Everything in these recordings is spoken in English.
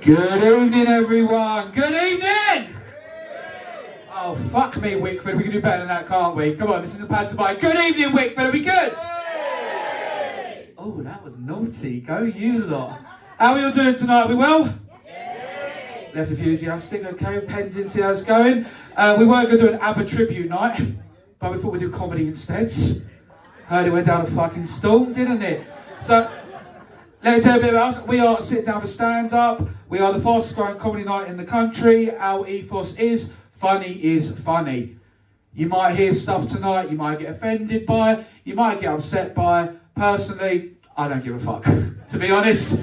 Good evening, everyone. Good evening. Oh, fuck me, Wickford. We can do better than that, can't we? Come on, this is a pantomime. Good evening, Wickford. Are we good? Oh, that was naughty. Go you lot. How are we all doing tonight? Are we well? Less enthusiastic. Okay, pens in, see how it's going. We weren't going to do an ABBA tribute night, but we thought we'd do comedy instead. Heard it went down a fucking storm, didn't it? So, let me tell you a bit about us. We are Sit Down for Stand Up. We are the fastest growing comedy night in the country. Our ethos is funny is funny. You might hear stuff tonight you might get offended by, you might get upset by. Personally, I don't give a fuck. To be honest,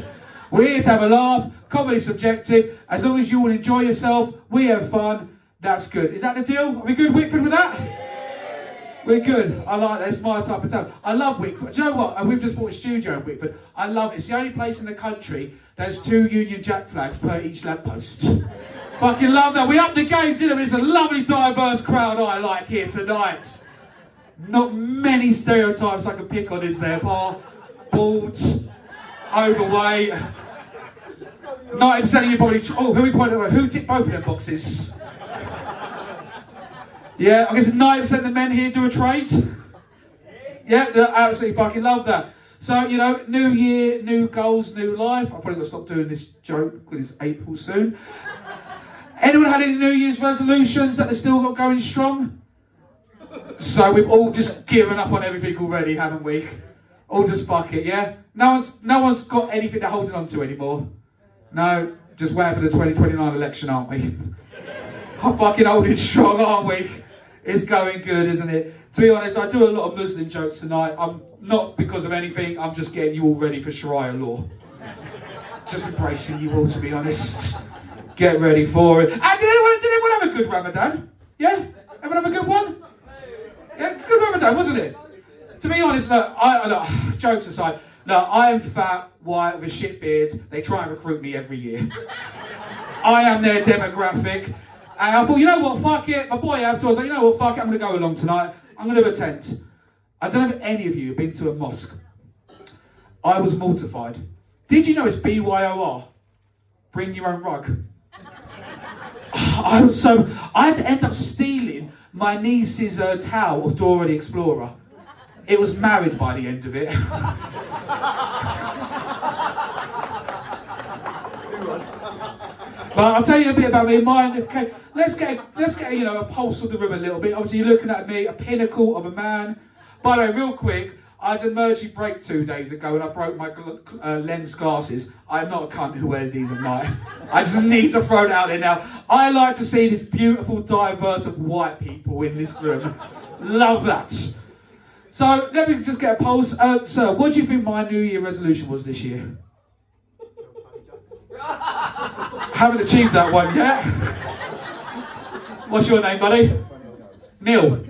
we're here to have a laugh. Comedy's subjective. As long as you all enjoy yourself, we have fun, that's good. Is that the deal? Are we good, Wickford, with that? We're good. I like that. It's my type of sound. I love Wickford. Do you know what? We've just bought a studio in Wickford. I love it. It's the only place in the country that's 2 Union Jack flags per each lamppost. Fucking love that. We upped the game, didn't we? It's a lovely, diverse crowd I like here tonight. Not many stereotypes I can pick on, is there, bar? Bald, overweight. 90% of you probably... Oh, who we pointed at? Who ticked both of them boxes? Yeah, I guess 90% of the men here do a trade. Yeah, they absolutely fucking love that. So, you know, new year, new goals, new life. I've probably got to stop doing this joke because it's April soon. Anyone had any New Year's resolutions that they've still got going strong? So we've all just given up on everything already, haven't we? All just fuck it, yeah? No one's got anything they're holding on to anymore. No, just waiting for the 2029 election, aren't we? I'm fucking holding strong, aren't we? It's going good, isn't it? To be honest, I do a lot of Muslim jokes tonight. I'm not because of anything, I'm just getting you all ready for Sharia law. Just embracing you all, to be honest. Get ready for it. And did anyone have a good Ramadan? Yeah? Everyone have a good one? Yeah, good Ramadan, wasn't it? To be honest, look, jokes aside, look, I am fat, white, with a shit beard. They try and recruit me every year. I am their demographic. And I thought, you know what, fuck it. My boy Abdul was like, you know what, fuck it, I'm going to go along tonight. I'm going to attend. I don't know if any of you have been to a mosque. I was mortified. Did you know it's BYOR? Bring your own rug. I had to end up stealing my niece's towel of Dora the Explorer. It was married by the end of it. But I'll tell you a bit about me. Mine. Okay, let's get a pulse of the room a little bit. Obviously, you're looking at me, a pinnacle of a man. By the way, real quick, I had an emergency break 2 days ago and I broke my lens glasses. I'm not a cunt who wears these at night. I just need to throw it out there now. I like to see this beautiful diverse of white people in this room. Love that. So let me just get a pulse. Sir, what do you think my New Year resolution was this year? Haven't achieved that one yet. What's your name, buddy? Neil.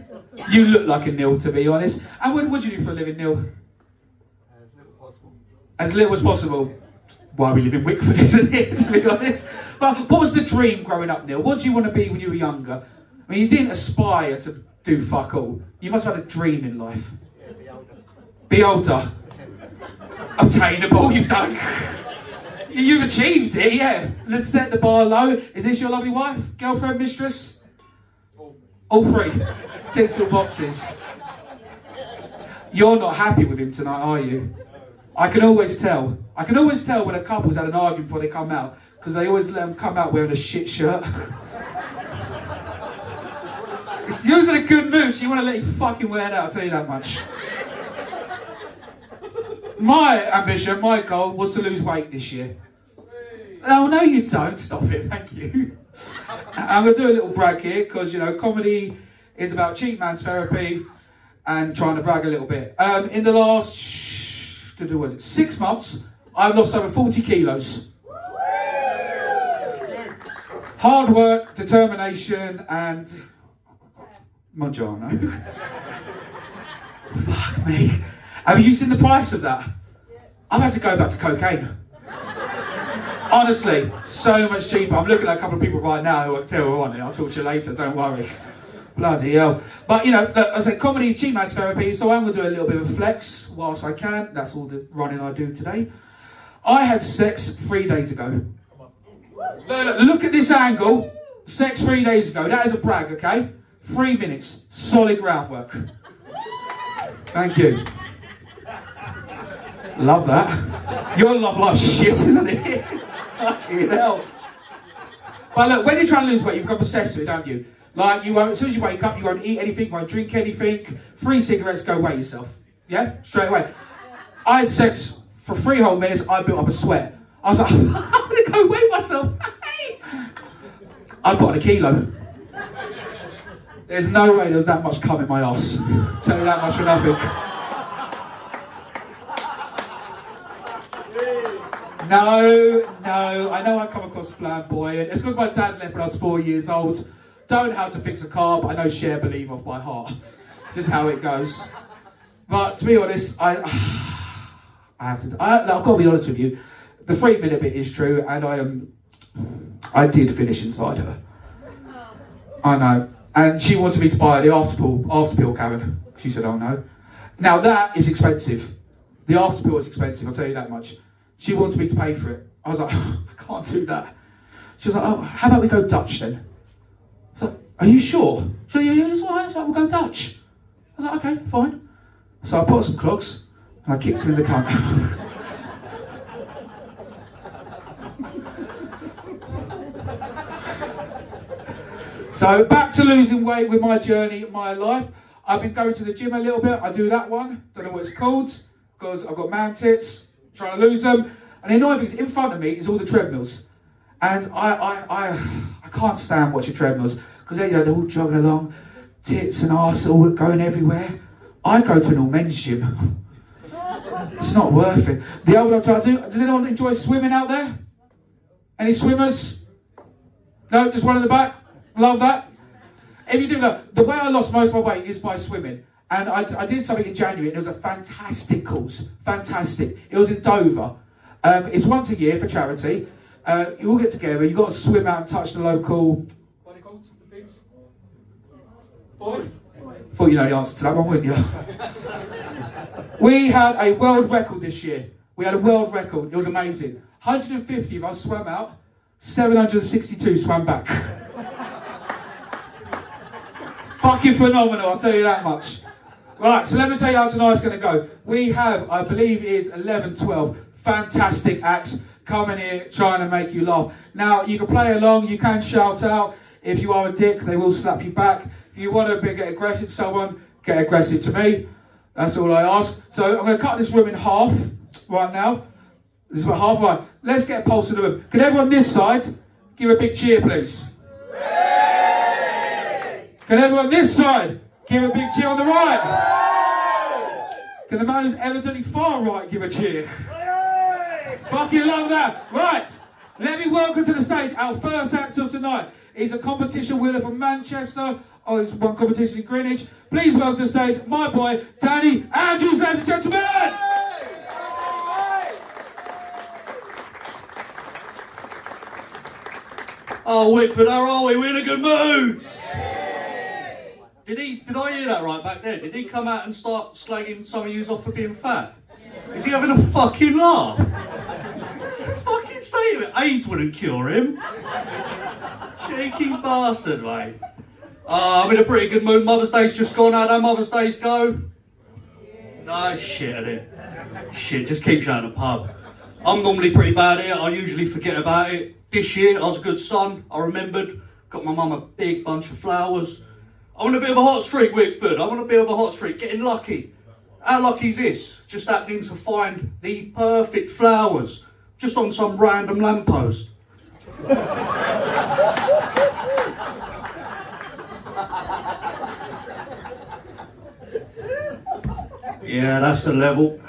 You look like a Neil, to be honest. And what do you do for a living, Neil? As little as possible. As little as possible. Why we live in Wickford, isn't it, to be honest? But what was the dream growing up, Neil? What did you want to be when you were younger? I mean, you didn't aspire to do fuck all. You must have had a dream in life. Yeah, be older. Be older. Obtainable, you've done. You've achieved it, yeah. Let's set the bar low. Is this your lovely wife? Girlfriend, mistress? All three. Ticks all boxes. You're not happy with him tonight, are you? I can always tell. I can always tell when a couple's had an argument before they come out, because they always let them come out wearing a shit shirt. It's usually a good move, so you want to let you fucking wear it out, I'll tell you that much. My ambition, my goal was to lose weight this year. Oh, no you don't. Stop it, thank you. I'm going to do a little brag here, because, you know, comedy is about cheap man's therapy and trying to brag a little bit. In the last 6 months, I've lost over 40 kilos. Hard work, determination, and Mangiano. Fuck me. Have you seen the price of that? I've had to go back to cocaine. Honestly, so much cheaper. I'm looking at a couple of people right now who I tell are on it. I'll talk to you later, don't worry. Bloody hell. But, you know, look, I said comedy is cheap man's therapy, so I'm going to do a little bit of a flex whilst I can. That's all the running I do today. I had sex 3 days ago. Look at this angle. Sex 3 days ago. That is a brag, okay? 3 minutes. Solid groundwork. Thank you. Love that. Your love life's shit, isn't it? Fucking hell. But look, when you're trying to lose weight, you become obsessed with it, don't you? Like, you won't, as soon as you wake up, you won't eat anything, you won't drink anything. 3 cigarettes, go weigh yourself. Yeah? Straight away. I had sex for 3 whole minutes, I built up a sweat. I was like, I'm going to go weigh myself. I put on a kilo. There's no way there was that much cum in my arse. Tell you that much for nothing. No, I know I come across flamboyant. It's because my dad left when I was 4 years old. Don't know how to fix a car, but I know share believe off by heart. It's just how it goes. But to be honest, I've got to be honest with you. The 3 minute bit is true, and I did finish inside her. I know. And she wanted me to buy the after pill, Karen. She said, oh no. Now that is expensive. The after pill is expensive, I'll tell you that much. She wanted me to pay for it. I was like, oh, I can't do that. She was like, oh, how about we go Dutch then? I was like, are you sure? She said, yeah, it's all right. So we'll go Dutch. I was like, okay, fine. So I put on some clogs and I kicked her in the cunt. So back to losing weight with my journey, my life. I've been going to the gym a little bit. I do that one. Don't know what it's called because I've got man tits, trying to lose them. And the annoying thing is, in front of me is all the treadmills, and I can't stand watching treadmills because they're all jogging along, tits and arse all going everywhere. I go to an all men's gym. It's not worth it. The other one I'm trying to do. Does anyone enjoy swimming out there? Any swimmers? No, just one in the back. Love that. If you do that, the way I lost most of my weight is by swimming. And I did something in January, and it was a fantastic course. Fantastic. It was in Dover. It's once a year for charity. You all get together, you've got to swim out and touch the local... What are they called? The pigs? Boys? Thought you know the answer to that one, wouldn't you? We had a world record this year. We had a world record. It was amazing. 150 of us swam out. 762 swam back. Fucking phenomenal, I'll tell you that much. Right, so let me tell you how tonight's going to go. We have, I believe it is 11, 12 fantastic acts coming here trying to make you laugh. Now, you can play along, you can shout out. If you are a dick, they will slap you back. If you want to get aggressive to someone, get aggressive to me. That's all I ask. So I'm going to cut this room in half right now. This is about half right. Let's get a pulse in the room. Can everyone on this side give a big cheer, please? Can everyone on this side give a big cheer on the right? Can the man who's evidently far right give a cheer? Fucking love that. Right, let me welcome to the stage our first actor of tonight. He's a competition winner from Manchester. Oh, he's won competition in Greenwich. Please welcome to the stage my boy, Danny Andrews, ladies and gentlemen. Oh, Wickford, how are we? We're in a good mood. Did I hear that right back there? Did he come out and start slagging some of yous off for being fat? Is he having a fucking laugh? Fucking stay with it. AIDS wouldn't cure him. Cheeky bastard, mate. I'm in a pretty good mood. Mother's Day's just gone. How'd our Mother's Day's go? No, shit at it. Shit, just keep shouting at the pub. I'm normally pretty bad at it. I usually forget about it. This year, I was a good son. I remembered. Got my mum a big bunch of flowers. I'm on a bit of a hot streak, Wickford. I'm on a bit of a hot streak. Getting lucky. How lucky is this? Just happening to find the perfect flowers. Just on some random lamppost. Yeah, that's the level.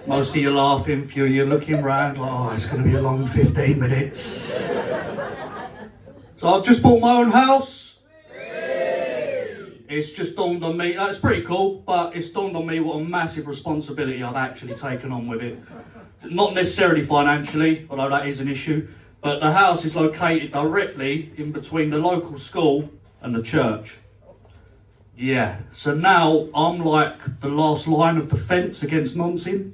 Most of you laughing, few of you looking round like, oh, it's going to be a long 15 minutes. So I've just bought my own house. It's just dawned on me, that's pretty cool, but it's dawned on me what a massive responsibility I've actually taken on with it. Not necessarily financially, although that is an issue, but the house is located directly in between the local school and the church. Yeah, so now I'm like the last line of defence against nonsense.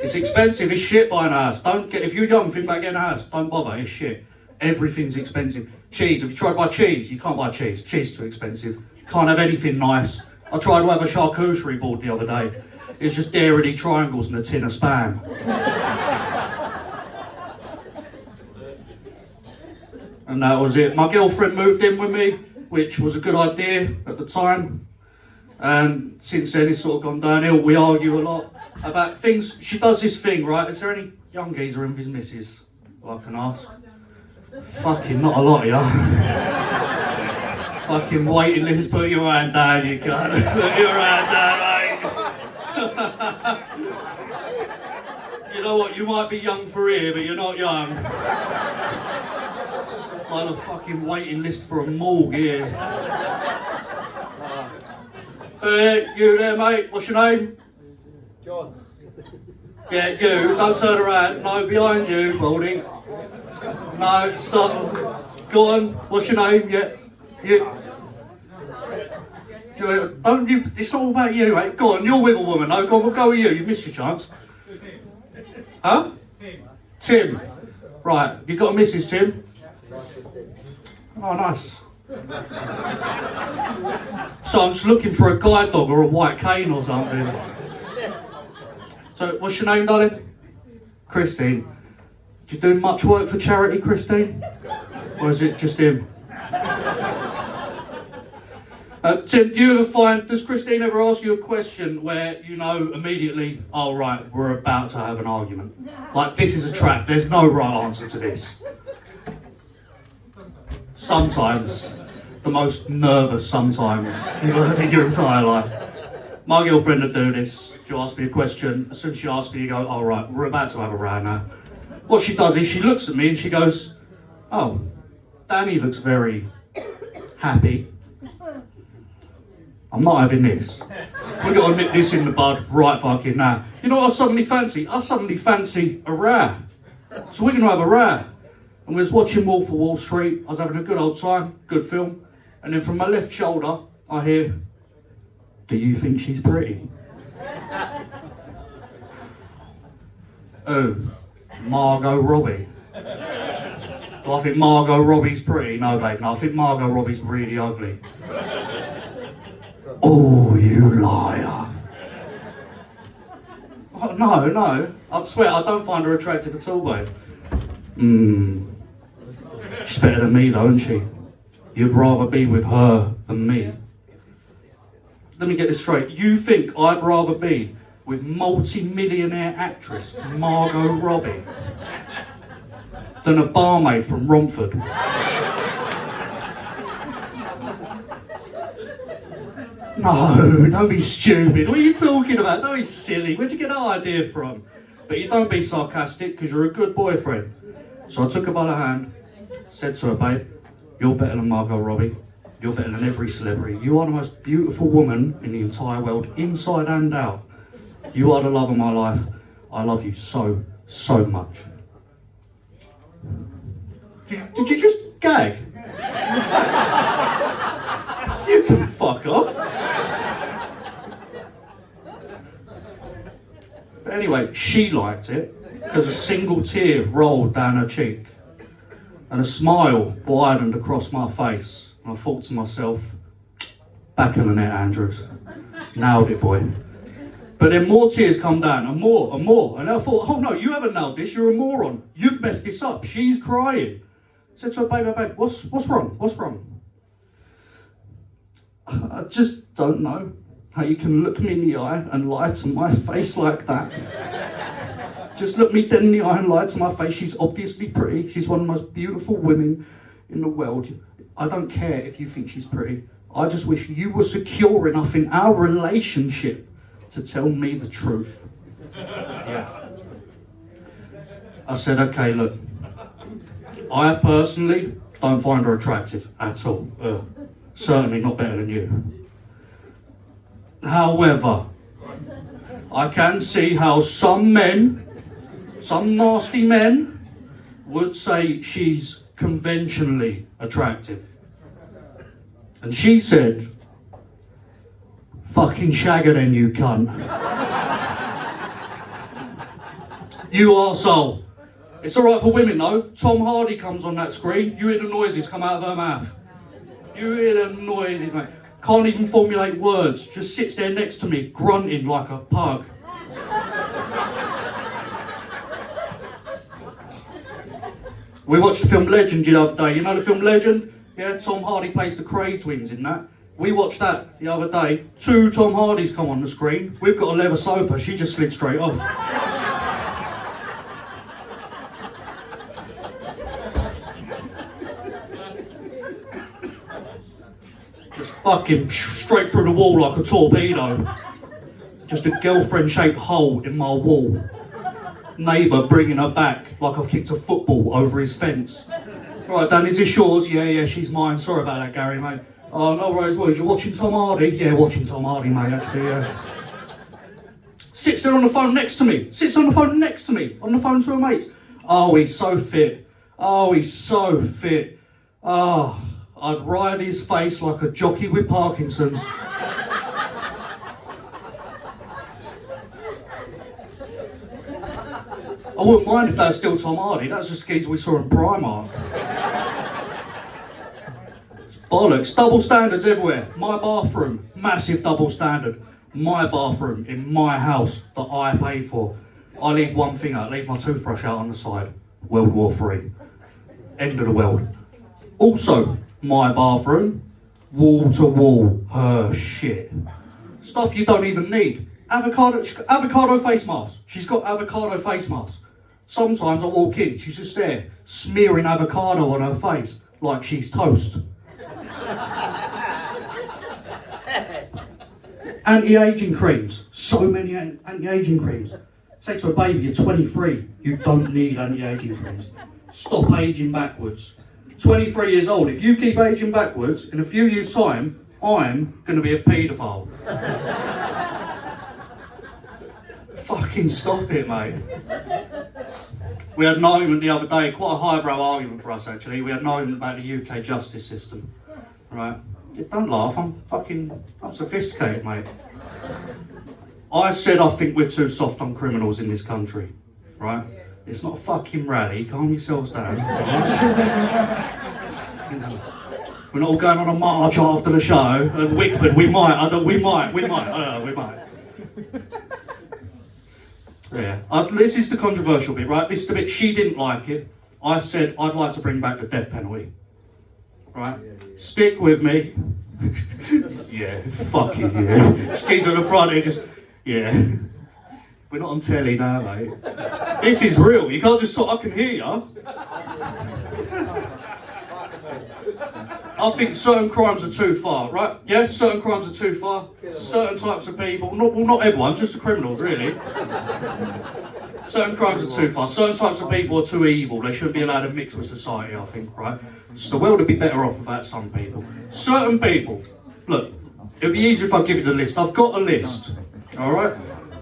It's expensive as shit buying a house. If you're young, think about getting a house. Don't bother, it's shit. Everything's expensive. Cheese, have you tried to buy cheese? You can't buy cheese. Cheese is too expensive. You can't have anything nice. I tried to have a charcuterie board the other day. It's just dairy triangles and a tin of spam. And that was it. My girlfriend moved in with me, which was a good idea at the time. And since then, it's sort of gone downhill. We argue a lot about things. She does this thing, right? Is there any young geezer in with his missus? I can ask. Fucking not a lot, yeah. Fucking waiting list. Put your hand down, you cunt. Put your hand down, mate. You know what? You might be young for here, but you're not young. On a fucking waiting list for a morgue here. You there, mate? What's your name? John. Yeah, you. Don't turn around. No, behind you, Baldy. No, stop. Go on. What's your name? Yeah. You. Don't you? It's all about you, mate. Go on. You're with a woman. No, go on. We'll go with you. You've missed your chance. Huh? Tim. Right. Have you got a missus, Tim? Oh, nice. So I'm just looking for a guide dog or a white cane or something. So, what's your name, darling? Christine. Do you do much work for charity, Christine? Or is it just him? Tim, does Christine ever ask you a question where you know immediately, oh right, we're about to have an argument? Like, this is a trap, there's no right answer to this. Sometimes. The most nervous sometimes you've heard in your entire life. My girlfriend would do this. She'll ask me a question. As soon as she asks me, you go, all right, we're about to have a row now. What she does is she looks at me and she goes, oh, Danny looks very happy. I'm not having this. We've got to nip this in the bud right fucking now. You know what I suddenly fancy? I suddenly fancy a row. So we're going to have a row. And we was watching Wolf of Wall Street. I was having a good old time, good film. And then from my left shoulder, I hear, do you think she's pretty? Oh, Margot Robbie. Do I think Margot Robbie's pretty? No, babe, no, I think Margot Robbie's really ugly. Oh, you liar. Oh, no, I swear, I don't find her attractive at all, babe. She's better than me though, isn't she? You'd rather be with her than me. Let me get this straight. You think I'd rather be with multi-millionaire actress Margot Robbie than a barmaid from Romford? No, don't be stupid. What are you talking about? Don't be silly. Where'd you get that idea from? But you don't be sarcastic because you're a good boyfriend. So I took her by the hand, said to her, babe, you're better than Margot Robbie. You're better than every celebrity. You are the most beautiful woman in the entire world, inside and out. You are the love of my life. I love you so, so much. Did you just gag? You can fuck off. But anyway, she liked it because a single tear rolled down her cheek and a smile widened across my face. And I thought to myself, back in the net, Andrews. Nailed it, boy. But then more tears come down, and more, and more. And I thought, oh no, you haven't nailed this, you're a moron. You've messed this up. She's crying. I said to her, babe, what's wrong? What's wrong? I just don't know how you can look me in the eye and lie to my face like that. Just look me dead in the eye and lie to my face. She's obviously pretty. She's one of the most beautiful women in the world. I don't care if you think she's pretty. I just wish you were secure enough in our relationship to tell me the truth. Yeah. I said, okay, look. I personally don't find her attractive at all. Certainly not better than you. However, I can see how some nasty men, would say she's conventionally attractive. And she said, fucking shag her then, you cunt. You arsehole. It's alright for women though. Tom Hardy comes on that screen, you hear the noises come out of her mouth. You hear the noises, mate. Can't even formulate words, just sits there next to me, grunting like a pug. We watched the film Legend the other day. You know the film Legend? Yeah, Tom Hardy plays the Cray twins in that. We watched that the other day. 2 Tom Hardys come on the screen. We've got a leather sofa, she just slid straight off. Just fucking straight through the wall like a torpedo. Just a girlfriend-shaped hole in my wall. Neighbour bringing her back like I've kicked a football over his fence. Right, Dan, is this yours? Yeah, she's mine. Sorry about that, Gary, mate. Oh, no worries, what, you're watching Tom Hardy? Yeah, watching Tom Hardy, mate, actually, yeah. Sits there on the phone next to me. Sits on the phone next to me. On the phone to her mates. Oh, he's so fit. Oh, he's so fit. Oh, I'd ride his face like a jockey with Parkinson's. I wouldn't mind if that was still Tom Hardy. That's just the geezer we saw in Primark. It's bollocks. Double standards everywhere. My bathroom, massive double standard. My bathroom in my house that I pay for. I leave one thing out. Leave my toothbrush out on the side. World War III. End of the world. Also, my bathroom, wall to wall, her shit. Stuff you don't even need. Avocado face mask. She's got avocado face mask. Sometimes I walk in, she's just there, smearing avocado on her face, like she's toast. Anti-aging creams. So many anti-aging creams. Say to a baby, you're 23, you don't need anti-aging creams. Stop aging backwards. 23 years old, if you keep aging backwards, in a few years' time, I'm going to be a paedophile. Fucking stop it, mate. We had an argument the other day, quite a highbrow argument for us actually. We had an argument about the UK justice system, right? Don't laugh, I'm sophisticated, mate. I said I think we're too soft on criminals in this country, right? It's not a fucking rally, calm yourselves down. We're not all going on a march after the show. At Wickford, we might. Yeah, this is the controversial bit, right? This is the bit she didn't like it. I said I'd like to bring back the death penalty. Right? Stick with me. Yeah, fucking yeah. Skis on the front here, just, yeah. We're not on telly now, mate. This is real. You can't just talk, I can hear you. I think certain crimes are too far, right? Yeah, certain crimes are too far. Certain types of people, not everyone, just the criminals, really. Certain crimes are too far. Certain types of people are too evil. They shouldn't be allowed to mix with society, I think, right? So the world would be better off without some people. Certain people, look, it would be easier if I give you the list. I've got a list, all right?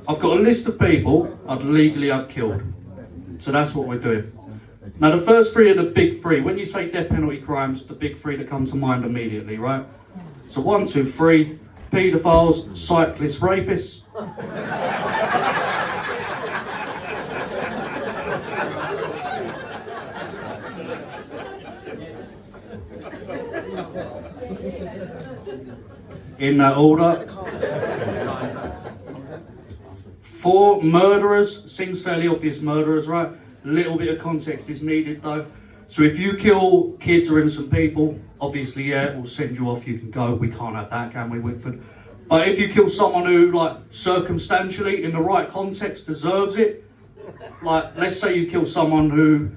I've got a list of people I'd legally have killed. So that's what we're doing. Now, the first 3 are the big 3. When you say death penalty crimes, the big 3 that come to mind immediately, right? So 1, 2, 3, paedophiles, cyclists, rapists. In that order. 4, murderers. Seems fairly obvious, murderers, right? A little bit of context is needed though. So if you kill kids or innocent people, obviously, yeah, we'll send you off, you can go. We can't have that, can we, Wickford? But if you kill someone who, like, circumstantially, in the right context, deserves it, like, let's say you kill someone who,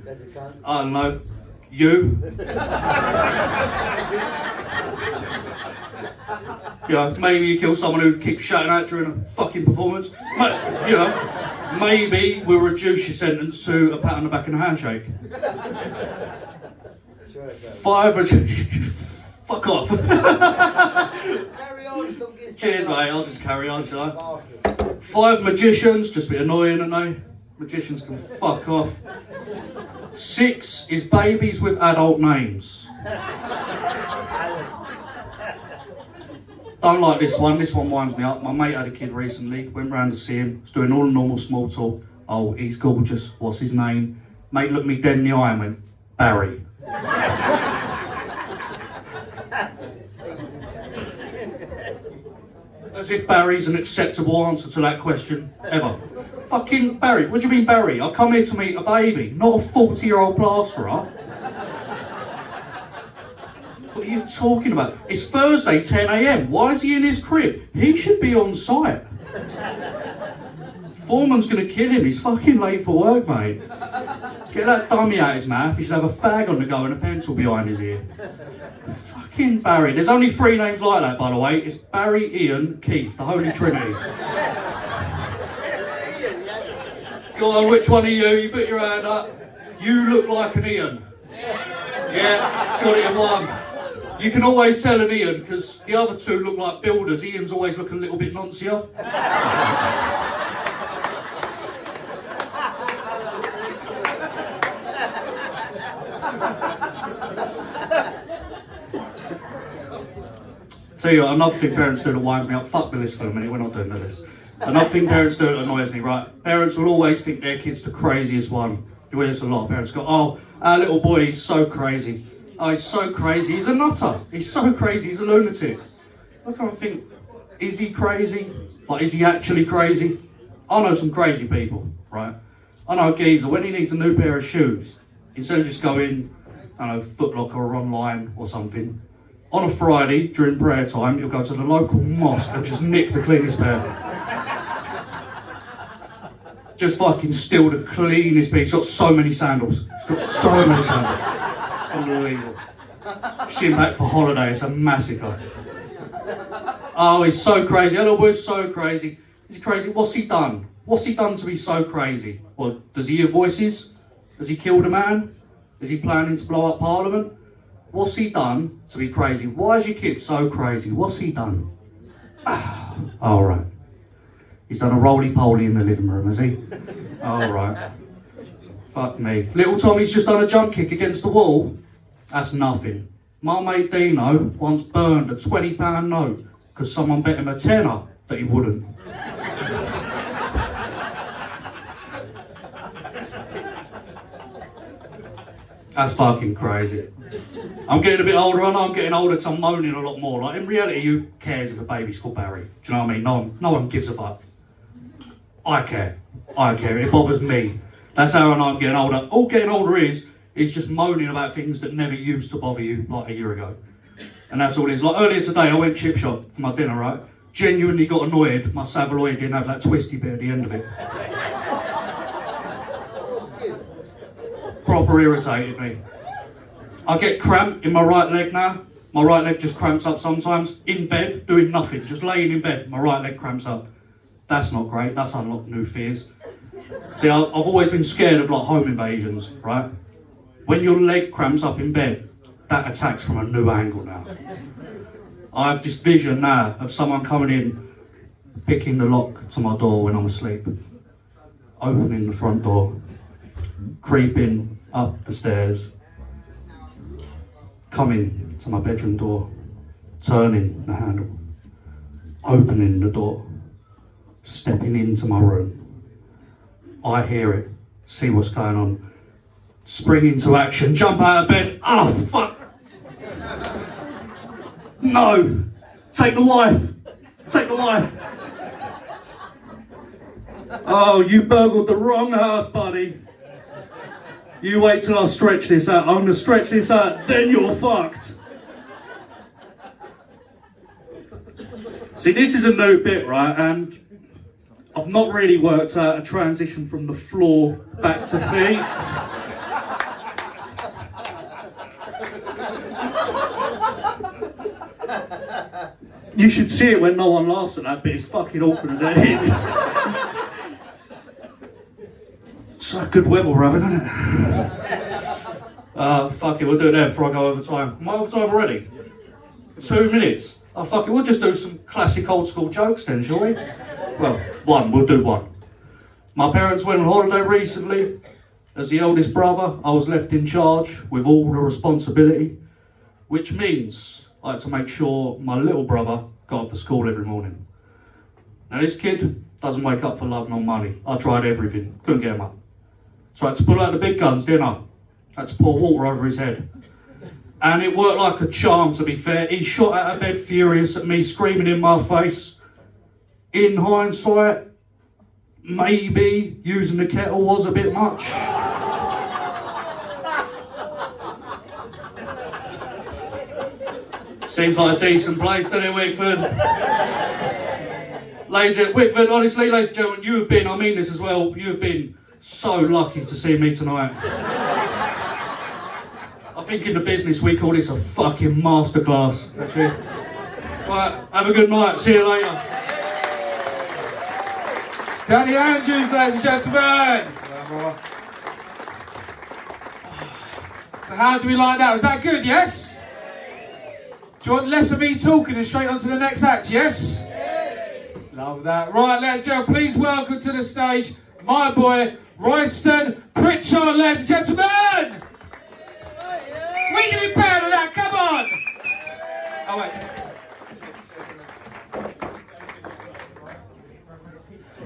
I don't know, you. You know, maybe you kill someone who keeps shouting out during a fucking performance. You know, maybe we'll reduce your sentence to a pat on the back and a handshake. 5, fuck off. Carry on, stop getting Cheers, mate, I'll just carry on, shall I? 5 magicians, just a bit annoying, aren't they? Magicians can fuck off. 6 is babies with adult names. Don't like this one winds me up. My mate had a kid recently, went round to see him, was doing all the normal small talk. Oh, he's gorgeous. What's his name? Mate looked me dead in the eye and went, Barry. As if Barry's an acceptable answer to that question, ever. Fucking Barry, what do you mean Barry? I've come here to meet a baby, not a 40-year-old plasterer. What are you talking about? It's Thursday, 10 a.m. Why is he in his crib? He should be on site. Foreman's gonna kill him, he's fucking late for work, mate. Get that dummy out his mouth, he should have a fag on the go and a pencil behind his ear. Fucking Barry. There's only 3 names like that, by the way. It's Barry, Ian, Keith, the Holy Trinity. Go on, which one are you? You put your hand up. You look like an Ian. Yeah, got it in one. You can always tell an Ian because the other 2 look like builders. Ian's always looking a little bit noncier. Tell you what, another thing parents do that winds me up. Fuck the list for a minute, we're not doing the list. Another thing parents do that annoys me, right? Parents will always think their kid's the craziest one. You hear this a lot. Parents go, oh, our little boy, he's so crazy. Oh, he's so crazy, he's a nutter. He's so crazy, he's a lunatic. I can't think, is he crazy? Like, is he actually crazy? I know some crazy people, right? I know a geezer, when he needs a new pair of shoes, instead of just going, I don't know, Foot Locker or online or something, on a Friday, during prayer time, you'll go to the local mosque and just nick the cleanest pair. Just fucking steal the cleanest pair. He's got so many sandals. He's got so many sandals. Unbelievable. Shin back for holiday, it's a massacre. Oh, he's so crazy. That little boy's so crazy. Is he crazy? What's he done? What's he done to be so crazy? Well, does he hear voices? Has he killed a man? Is he planning to blow up Parliament? What's he done to be crazy? Why is your kid so crazy? What's he done? All right. He's done a roly-poly in the living room, has he? All right. Fuck me. Little Tommy's just done a jump kick against the wall. That's nothing. My mate Dino once burned a £20 note because someone bet him a tenner that he wouldn't. That's fucking crazy. I'm getting a bit older, I know I'm getting older because I'm moaning a lot more. Like, in reality, who cares if a baby's called Barry? Do you know what I mean? No one gives a fuck. I care. It bothers me. That's how I know I'm getting older. All getting older is just moaning about things that never used to bother you like a year ago. And that's all it is. Like, earlier today, I went chip shop for my dinner, right? Genuinely got annoyed my Savaloy didn't have that twisty bit at the end of it. Proper irritated me. I get cramp in my right leg now. My right leg just cramps up sometimes. In bed, doing nothing, just laying in bed, my right leg cramps up. That's not great, that's unlocked new fears. See, I've always been scared of like home invasions, right? When your leg cramps up in bed, that attacks from a new angle now. I have this vision now of someone coming in, picking the lock to my door when I'm asleep, opening the front door, creeping up the stairs, coming to my bedroom door, turning the handle, opening the door, stepping into my room. I hear it, see what's going on, spring into action, jump out of bed, oh fuck! No! Take the wife! Oh, you burgled the wrong house, buddy. You wait till I stretch this out. I'm gonna stretch this out, then you're fucked. See, this is a new bit, right? And I've not really worked out a transition from the floor back to feet. You should see it when no one laughs at that bit. It's fucking awkward as anything. It's like good weather we're having, isn't it? Fuck it, we'll do it there before I go over time. Am I over time already? 2 minutes? Oh fuck it, we'll just do some classic old school jokes then, shall we? Well, we'll do one. My parents went on holiday recently. As the eldest brother, I was left in charge with all the responsibility, which means I had to make sure my little brother got up for school every morning. Now this kid Doesn't wake up for love nor money. I tried everything, couldn't get him up. So I had to pull out the big guns, didn't I? Had to pour water over his head. And it worked like a charm, to be fair. He shot out of bed furious at me, screaming in my face. In hindsight, maybe using the kettle was a bit much. Seems like a decent place, doesn't it, Wickford? Wickford, honestly, ladies and gentlemen, you have been, I mean this as well, you have been so lucky to see me tonight. I think in the business we call this a fucking masterclass. That's it. Right, have a good night, see you later. Danny Andrews, ladies and gentlemen. So how do we like that? Was that good, yes? Do you want less of me talking and straight on to the next act, yes? Yes. Love that. Right, ladies and gentlemen, please welcome to the stage my boy, Royston Pritchard, ladies and gentlemen. We can do better than that, come on. Oh, wait.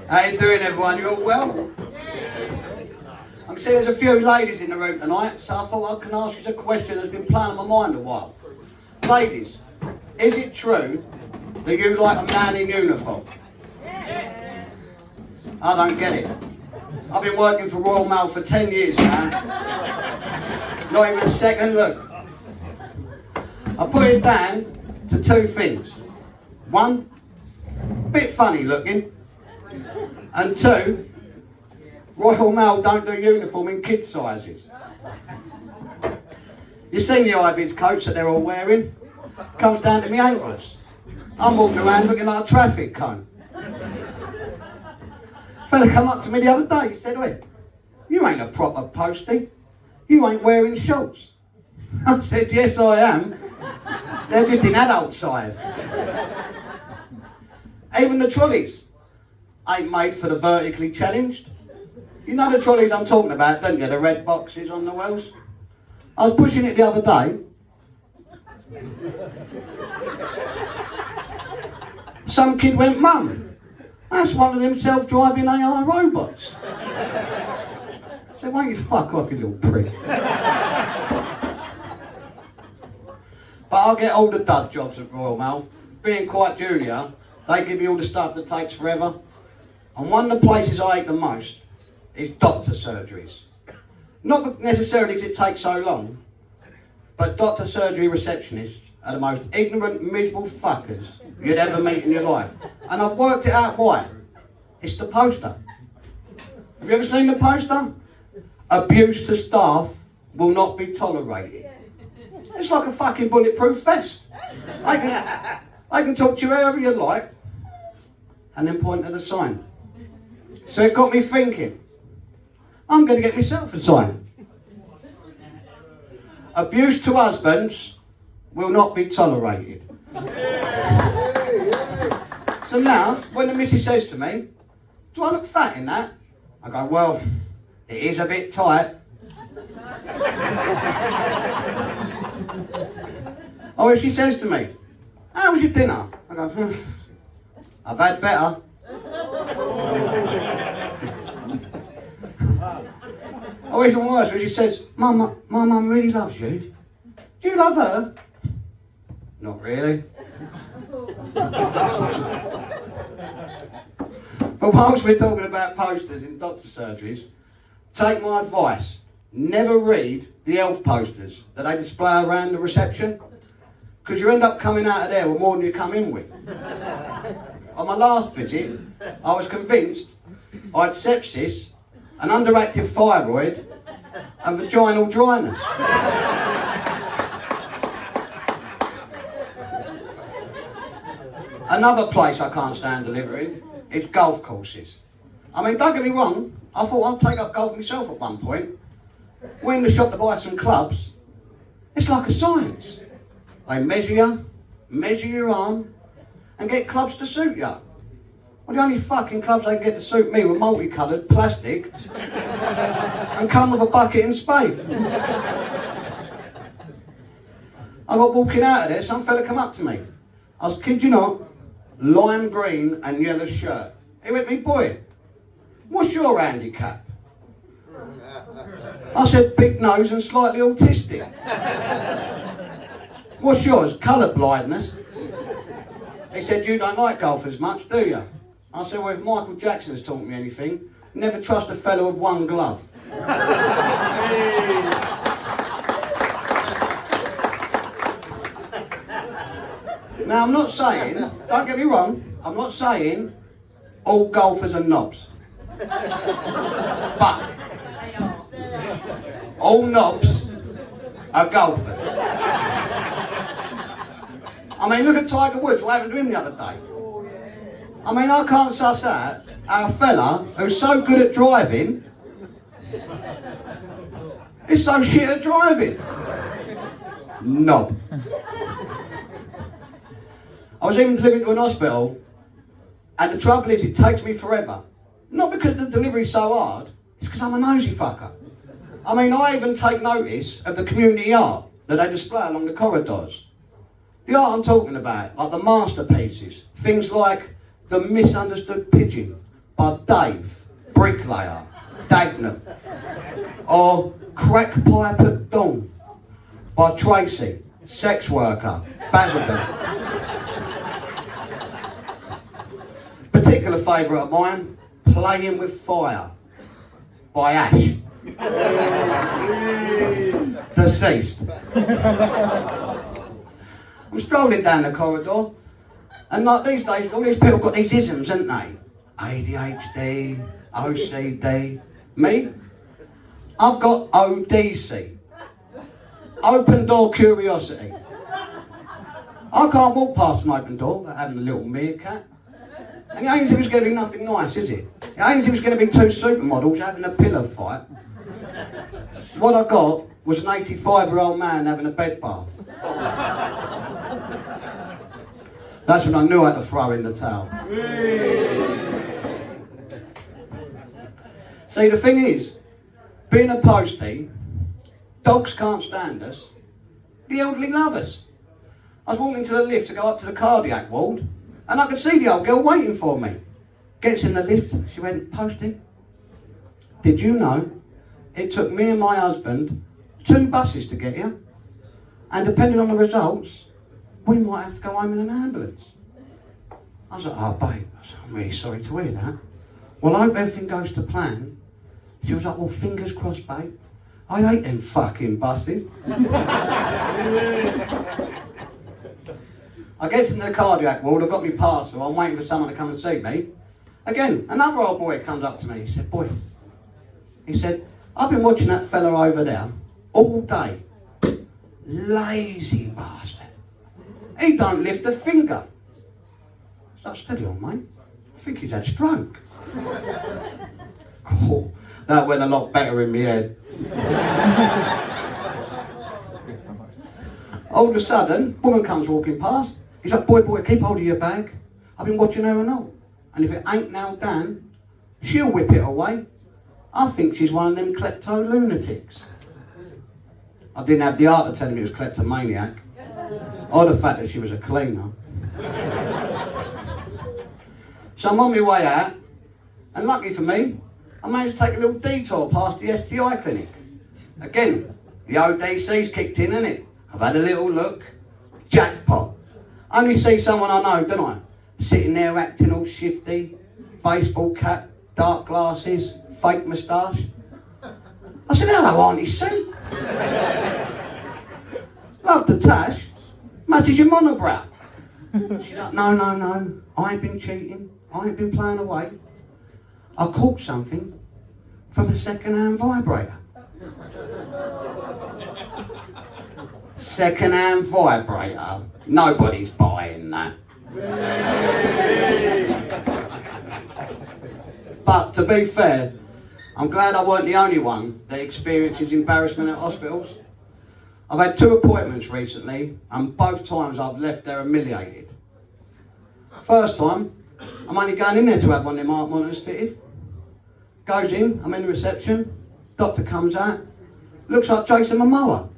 How you doing, everyone? You all well? I can see there's a few ladies in the room tonight, so I thought I can ask you a question that's been playing on my mind a while. Ladies, is it true that you like a man in uniform? Yes. I don't get it. I've been working for Royal Mail for 10 years now. Not even a second look. I put it down to two things. One, a bit funny looking. And two, Royal Mail don't do uniform in kid sizes. You've seen the Ivies coats that they're all wearing? Comes down to my ankles. I'm walking around looking like a traffic cone. Fella come up to me the other day, he said, "Oi, you ain't a proper postie. You ain't wearing shorts." I said, "Yes I am. They're just in adult size." Even the trolleys ain't made for the vertically challenged. You know the trolleys I'm talking about, don't you? The red boxes on the wheels. I was pushing it the other day. Some kid went, "Mum, that's one of them self-driving AI robots." I said, "Why don't you fuck off, you little prick?" But I'll get all the dud jobs at Royal Mail. Being quite junior, they give me all the stuff that takes forever. And one of the places I hate the most is doctor surgeries. Not necessarily because it takes so long, but doctor surgery receptionists are the most ignorant, miserable fuckers you'd ever meet in your life. And I've worked it out why. It's the poster. Have you ever seen the poster? Abuse to staff will not be tolerated. It's like a fucking bulletproof vest. I can talk to you however you like, and then point at the sign. So it got me thinking, I'm going to get myself a sign. Abuse to husbands will not be tolerated. So now, when the missus says to me, "Do I look fat in that?" I go, "Well, it is a bit tight." Or if she says to me, "How was your dinner?" I go, "I've had better." Or even worse, when she says, my mum really loves you. Do you love her?" "Not really." But whilst we're talking about posters in doctor surgeries, take my advice. Never read the health posters that they display around the reception, because you end up coming out of there with more than you come in with. On my last visit, I was convinced I had sepsis, an underactive thyroid, and vaginal dryness. Another place I can't stand delivering is golf courses. I mean, don't get me wrong, I thought I'd take up golf myself at one point. Went in the shop to buy some clubs. It's like a science. They measure you, measure your arm, and get clubs to suit you. Well, the only fucking clubs they can get to suit me were multicoloured, plastic, and come with a bucket and spade. I got walking out of there, some fella come up to me. I was, kid you not, lime green and yellow shirt. He went, me boy, what's your handicap? I said, big nose and slightly autistic. What's yours? Colour blindness. He said, you don't like golfers much, do you? I said, well, if Michael Jackson's taught me anything, never trust a fellow with one glove. Now, I'm not saying, don't get me wrong, I'm not saying all golfers are knobs. But all knobs are golfers. I mean, look at Tiger Woods, what happened to him the other day? I mean, I can't suss out our fella who's so good at driving is so shit at driving. Knob. I was even delivered to an hospital, and the trouble is, it takes me forever. Not because the delivery's so hard, it's because I'm a nosy fucker. I mean, I even take notice of the community art that they display along the corridors. The art I'm talking about, like the masterpieces, things like The Misunderstood Pigeon by Dave, Bricklayer, Dagnum, or Crack Pipe at Dawn by Tracy, Sex Worker, Basildon. Particular favourite of mine, Playing with Fire by Ash. Deceased. I'm strolling down the corridor, and like these days, all these people got these isms, haven't they? ADHD, OCD. Me? I've got ODC. Open door curiosity. I can't walk past an open door without having a little meerkat. And it ain't as if it's going to be nothing nice, is it? It ain't as if it's going to be two supermodels having a pillow fight. What I got was an 85-year-old man having a bed bath. That's when I knew I had to throw in the towel. See, the thing is, being a postie, dogs can't stand us, the elderly love us. I was walking to the lift to go up to the cardiac ward, and I could see the old girl waiting for me. Gets in the lift, she went, Postie, did you know it took me and my husband 2 buses to get here? And depending on the results, we might have to go home in an ambulance. I was like, oh babe, I said, I'm really sorry to hear that. Well, I hope everything goes to plan. She was like, well, fingers crossed, babe. I hate them fucking buses. I get into the cardiac ward, I've got my parcel, I'm waiting for someone to come and see me. Again, another old boy comes up to me, he said, boy, he said, I've been watching that fella over there all day. Lazy bastard. He don't lift a finger. So steady on, mate. I think he's had stroke. Oh, that went a lot better in my head. All of a sudden, woman comes walking past. He's like, boy, keep hold of your bag. I've been watching her and all. And if it ain't nailed down, she'll whip it away. I think she's one of them klepto-lunatics. I didn't have the art of telling me it was kleptomaniac, or the fact that she was a cleaner. So I'm on my way out, and lucky for me, I managed to take a little detour past the STI clinic. Again, the ODC's kicked in, innit? I've had a little look. Jackpot. Only see someone I know, don't I? Sitting there acting all shifty, baseball cap, dark glasses, fake moustache. I said, hello, Auntie Sue. Love the tash. Matches your monobrow. She's like, no. I ain't been cheating. I ain't been playing away. I caught something from a second-hand vibrator. Second-hand vibrator? Nobody's buying that. But to be fair, I'm glad I weren't the only one that experiences embarrassment at hospitals. I've had 2 appointments recently, and both times I've left there humiliated. First time, I'm only going in there to have one of them heart monitors fitted. Goes in, I'm in the reception, doctor comes out, looks like Jason Momoa.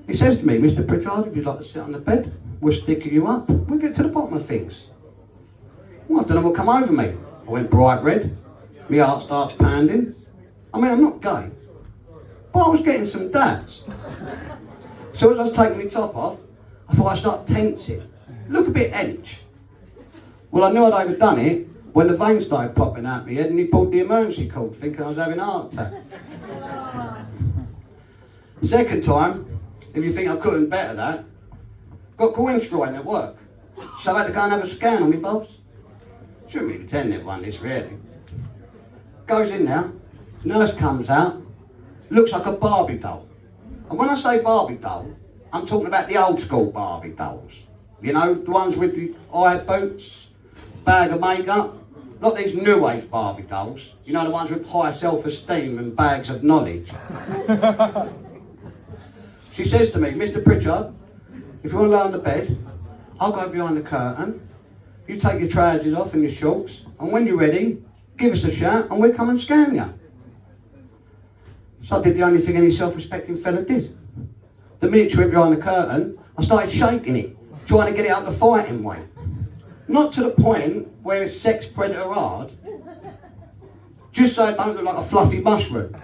He says to me, Mr. Pritchard, if you'd like to sit on the bed, we'll stick you up, we'll get to the bottom of things. Well, I don't know what come over me. I went bright red. My heart starts pounding. I mean, I'm not gay, but I was getting some dads. So as I was taking my top off, I thought I'd start tensing. Look a bit hench. Well, I knew I'd overdone it when the veins started popping out my head and he pulled the emergency cord thinking I was having a heart attack. Second time, if you think I couldn't better that, got cholesterol at work. So I had to go and have a scan on my boss. Shouldn't really pretend everyone this really. Goes in there, nurse comes out, looks like a Barbie doll. And when I say Barbie doll, I'm talking about the old school Barbie dolls. You know, the ones with the eye boots, bag of makeup. Not these new age Barbie dolls. You know, the ones with high self-esteem and bags of knowledge. She says to me, Mr. Pritchard, if you want to lay on the bed, I'll go behind the curtain. You take your trousers off and your shorts, and when you're ready, give us a shout and we'll come and scan you. So I did the only thing any self-respecting fella did. The minute she went behind the curtain, I started shaking it, trying to get it up the fighting way. Not to the point where it's sex predator hard, just so it don't look like a fluffy mushroom.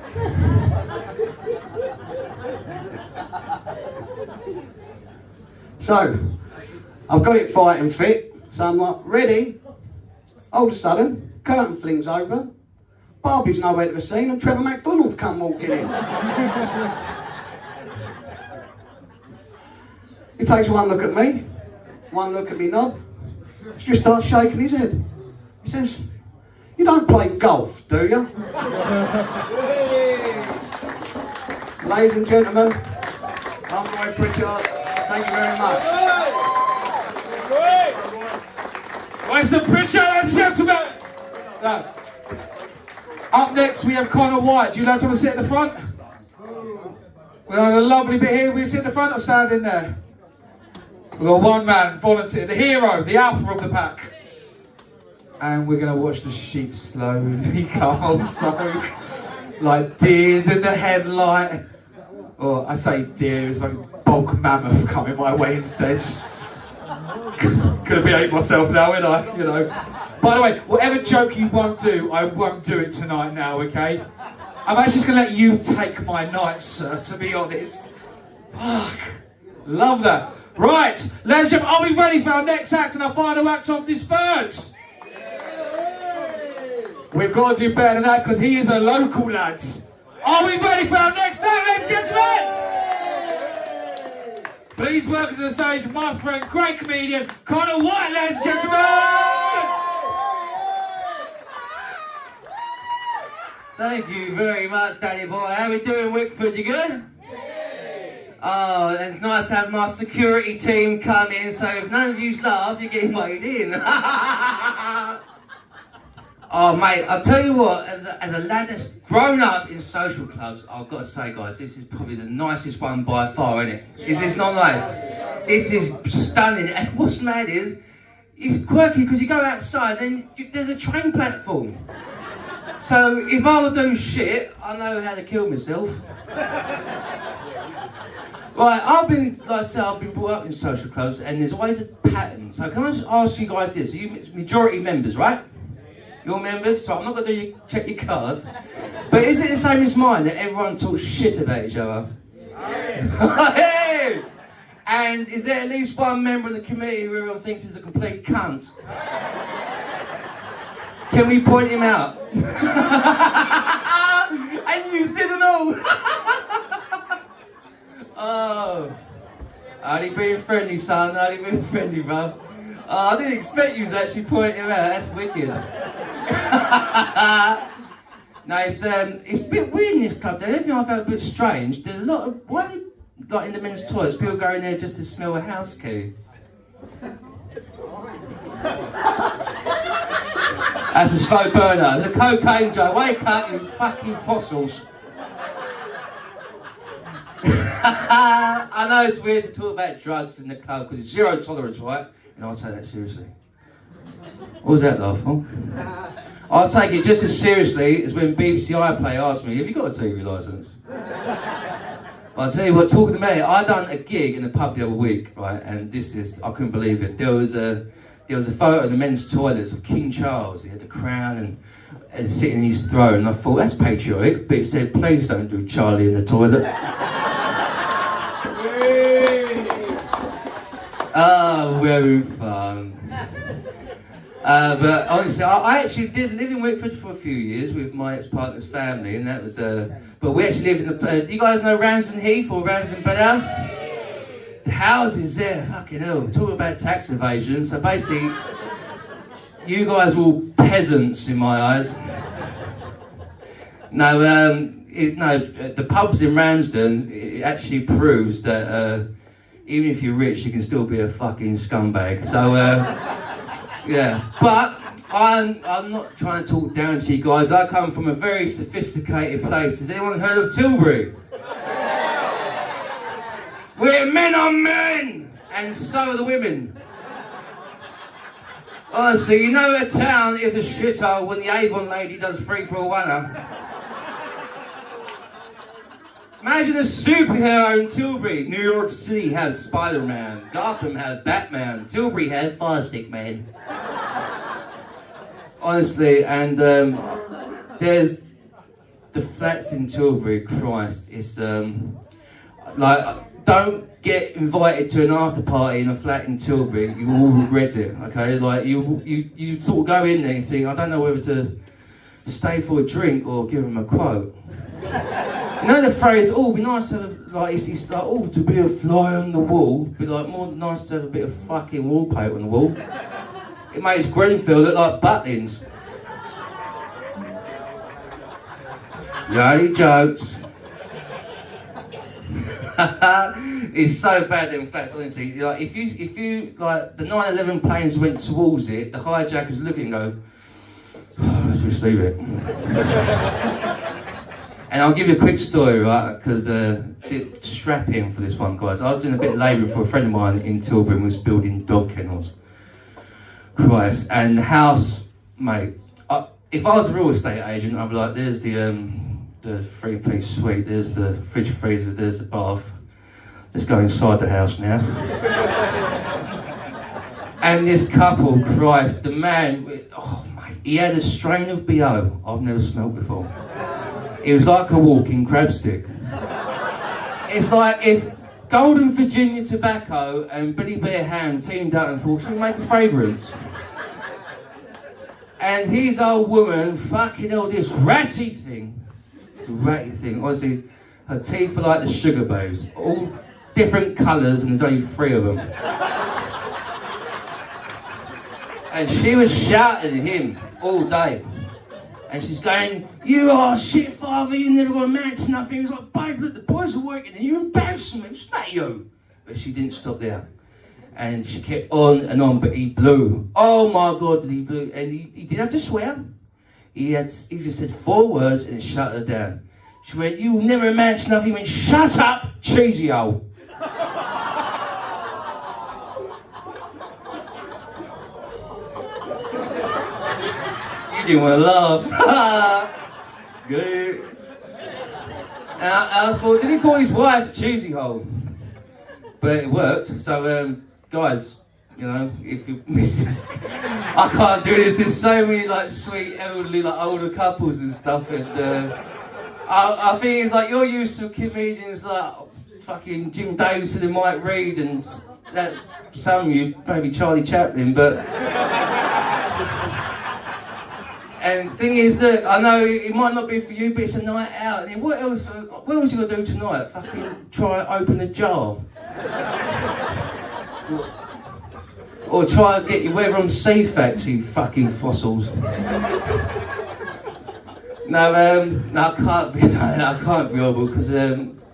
So, I've got it fighting fit, so I'm like, ready. All of a sudden, curtain flings over, Barbie's nowhere to be seen, and Trevor McDonald's come walking in. He takes one look at me, one look at me knob, he just starts shaking his head. He says, you don't play golf, do you? Ladies and gentlemen, I'm Roy Pritchard. Thank you very much. Mr. Pritchard, ladies and gentlemen. Now, up next we have Connor White. Do you like to want to sit at the front? We're on a lovely bit here. We sit in the front or stand in there? We've got one man, volunteer, the hero, the alpha of the pack. And we're going to watch the sheep slowly go soak like deers in the headlight. Or I say deer, it's like a bulk mammoth coming my way instead. Could have behaved myself now, ain't I? You know. By the way, whatever joke you won't do, I won't do it tonight now, okay? I'm actually just going to let you take my night, sir, to be honest. Fuck. Love that. Right, ladies and gentlemen, are we ready for our next act and our final act of this birds? We've got to do better than that because he is a local, lads. Are we ready for our next act, ladies and gentlemen? Please welcome to the stage my friend, great comedian, Connor White, ladies and gentlemen! Thank you very much, Danny boy. How we doing, Wickford? You good? Oh, and it's nice to have my security team come in, so if none of you's laugh, you're getting weighed in. Oh, mate, I'll tell you what, as a lad that's grown up in social clubs, I've got to say, guys, this is probably the nicest one by far, isn't it? Is this not nice? This is stunning, and what's mad is, it's quirky because you go outside, then there's a train platform. So, if I would do shit, I know how to kill myself. Right, I've been brought up in social clubs and there's always a pattern. So can I just ask you guys this? So you majority members, right? You're members, so I'm not going to check your cards. But is it the same as mine that everyone talks shit about each other? Hey! And is there at least one member of the committee who everyone thinks is a complete cunt? Can we point him out? And you didn't know! Oh, only being friendly, son. Only being friendly, bro. Oh, I didn't expect you to actually point him out. That's wicked. No, it's a bit weird in this club. Everything I felt a bit strange. There's a lot of why, like in the men's toilets, people go in there just to smell a house key. That's a slow burner. It's a cocaine joke. Wake up, you fucking fossils. I know it's weird to talk about drugs in the club because it's zero tolerance, right? And I'll take that seriously. What was that laugh for? I'll take it just as seriously as when BBC iPlayer asked me, have you got a TV licence? I'll tell you what, talking to me, I done a gig in the pub the other week, right? And this is, I couldn't believe it. There was there was a photo of the men's toilets of King Charles. He had the crown and sitting in his throne. And I thought, that's patriotic, but it said, please don't do Charlie in the toilet. Oh, we're having fun. But honestly, I actually did live in Wickford for a few years with my ex-partner's family, and that was, but we actually lived in the, do you guys know Ramsden Heath or Ramsden Bedhouse? The houses there, fucking hell, talk about tax evasion. So basically, you guys were all peasants in my eyes. No, the pubs in Ramsden, it actually proves that even if you're rich, you can still be a fucking scumbag. So, yeah. But I'm not trying to talk down to you guys. I come from a very sophisticated place. Has anyone heard of Tilbury? We're men on men! And so are the women. Honestly, you know a town is a shithole when the Avon lady does 3 for a $1. Imagine a superhero in Tilbury. New York City has Spider-Man. Gotham has Batman. Tilbury has Firestick Man. Honestly, and there's the flats in Tilbury, Christ, it's like, don't get invited to an after party in a flat in Tilbury, you will regret it, okay? Like, you sort of go in there and think, I don't know whether to stay for a drink or give them a quote. You know the phrase, oh, it'd be nice to have, like, it's like, oh, to be a fly on the wall, it'd be like, more nice to have a bit of fucking wallpaper on the wall. It makes Grenfell look like Butlins. Bloody jokes. It's so bad in fact, honestly. Like, if you like, the 9/11 planes went towards it, the hijackers look at it and go, let's just leave it. And I'll give you a quick story, right? Because strap in for this one, guys. I was doing a bit of labour for a friend of mine in Tilbury and was building dog kennels. Christ, and the house, mate. If I was a real estate agent, I'd be like, there's the 3-piece suite, there's the fridge freezer, there's the bath. Let's go inside the house now. And this couple, Christ, the man, oh mate, he had a strain of BO I've never smelled before. It was like a walking crab stick. It's like if Golden Virginia Tobacco and Billy Bear Ham teamed up and thought, should we make a fragrance? And his old woman, fucking hell, this ratty thing, honestly, her teeth are like the sugar babes, all different colours and there's only 3 of them. And she was shouting at him all day. And she's going, you are shit, father, you never got a man to nothing. He was like, babe, look, the boys are working and you're embarrassing me, it's not you. But she didn't stop there. And she kept on and on, but he blew. Oh my God, he blew. And he didn't have to swear. He just said 4 words and it shut her down. She went, you will never amount to nothing. He went, shut up, cheesy hole. You didn't want to laugh. Good. And I thought, did he call his wife cheesy hole? But it worked. So, guys, you know, if you missus, I can't do this. There's so many like sweet, elderly, like older couples and stuff, and I think it's like you're used to comedians like fucking Jim Davidson and Mike Reed, and that some of you maybe Charlie Chaplin, but. And the thing is, look, I know it might not be for you, but it's a night out. And what else you gonna do tonight? Fucking try and open a jar. Or try and get your weather on C-Facts, you fucking fossils. No, I can't be horrible, because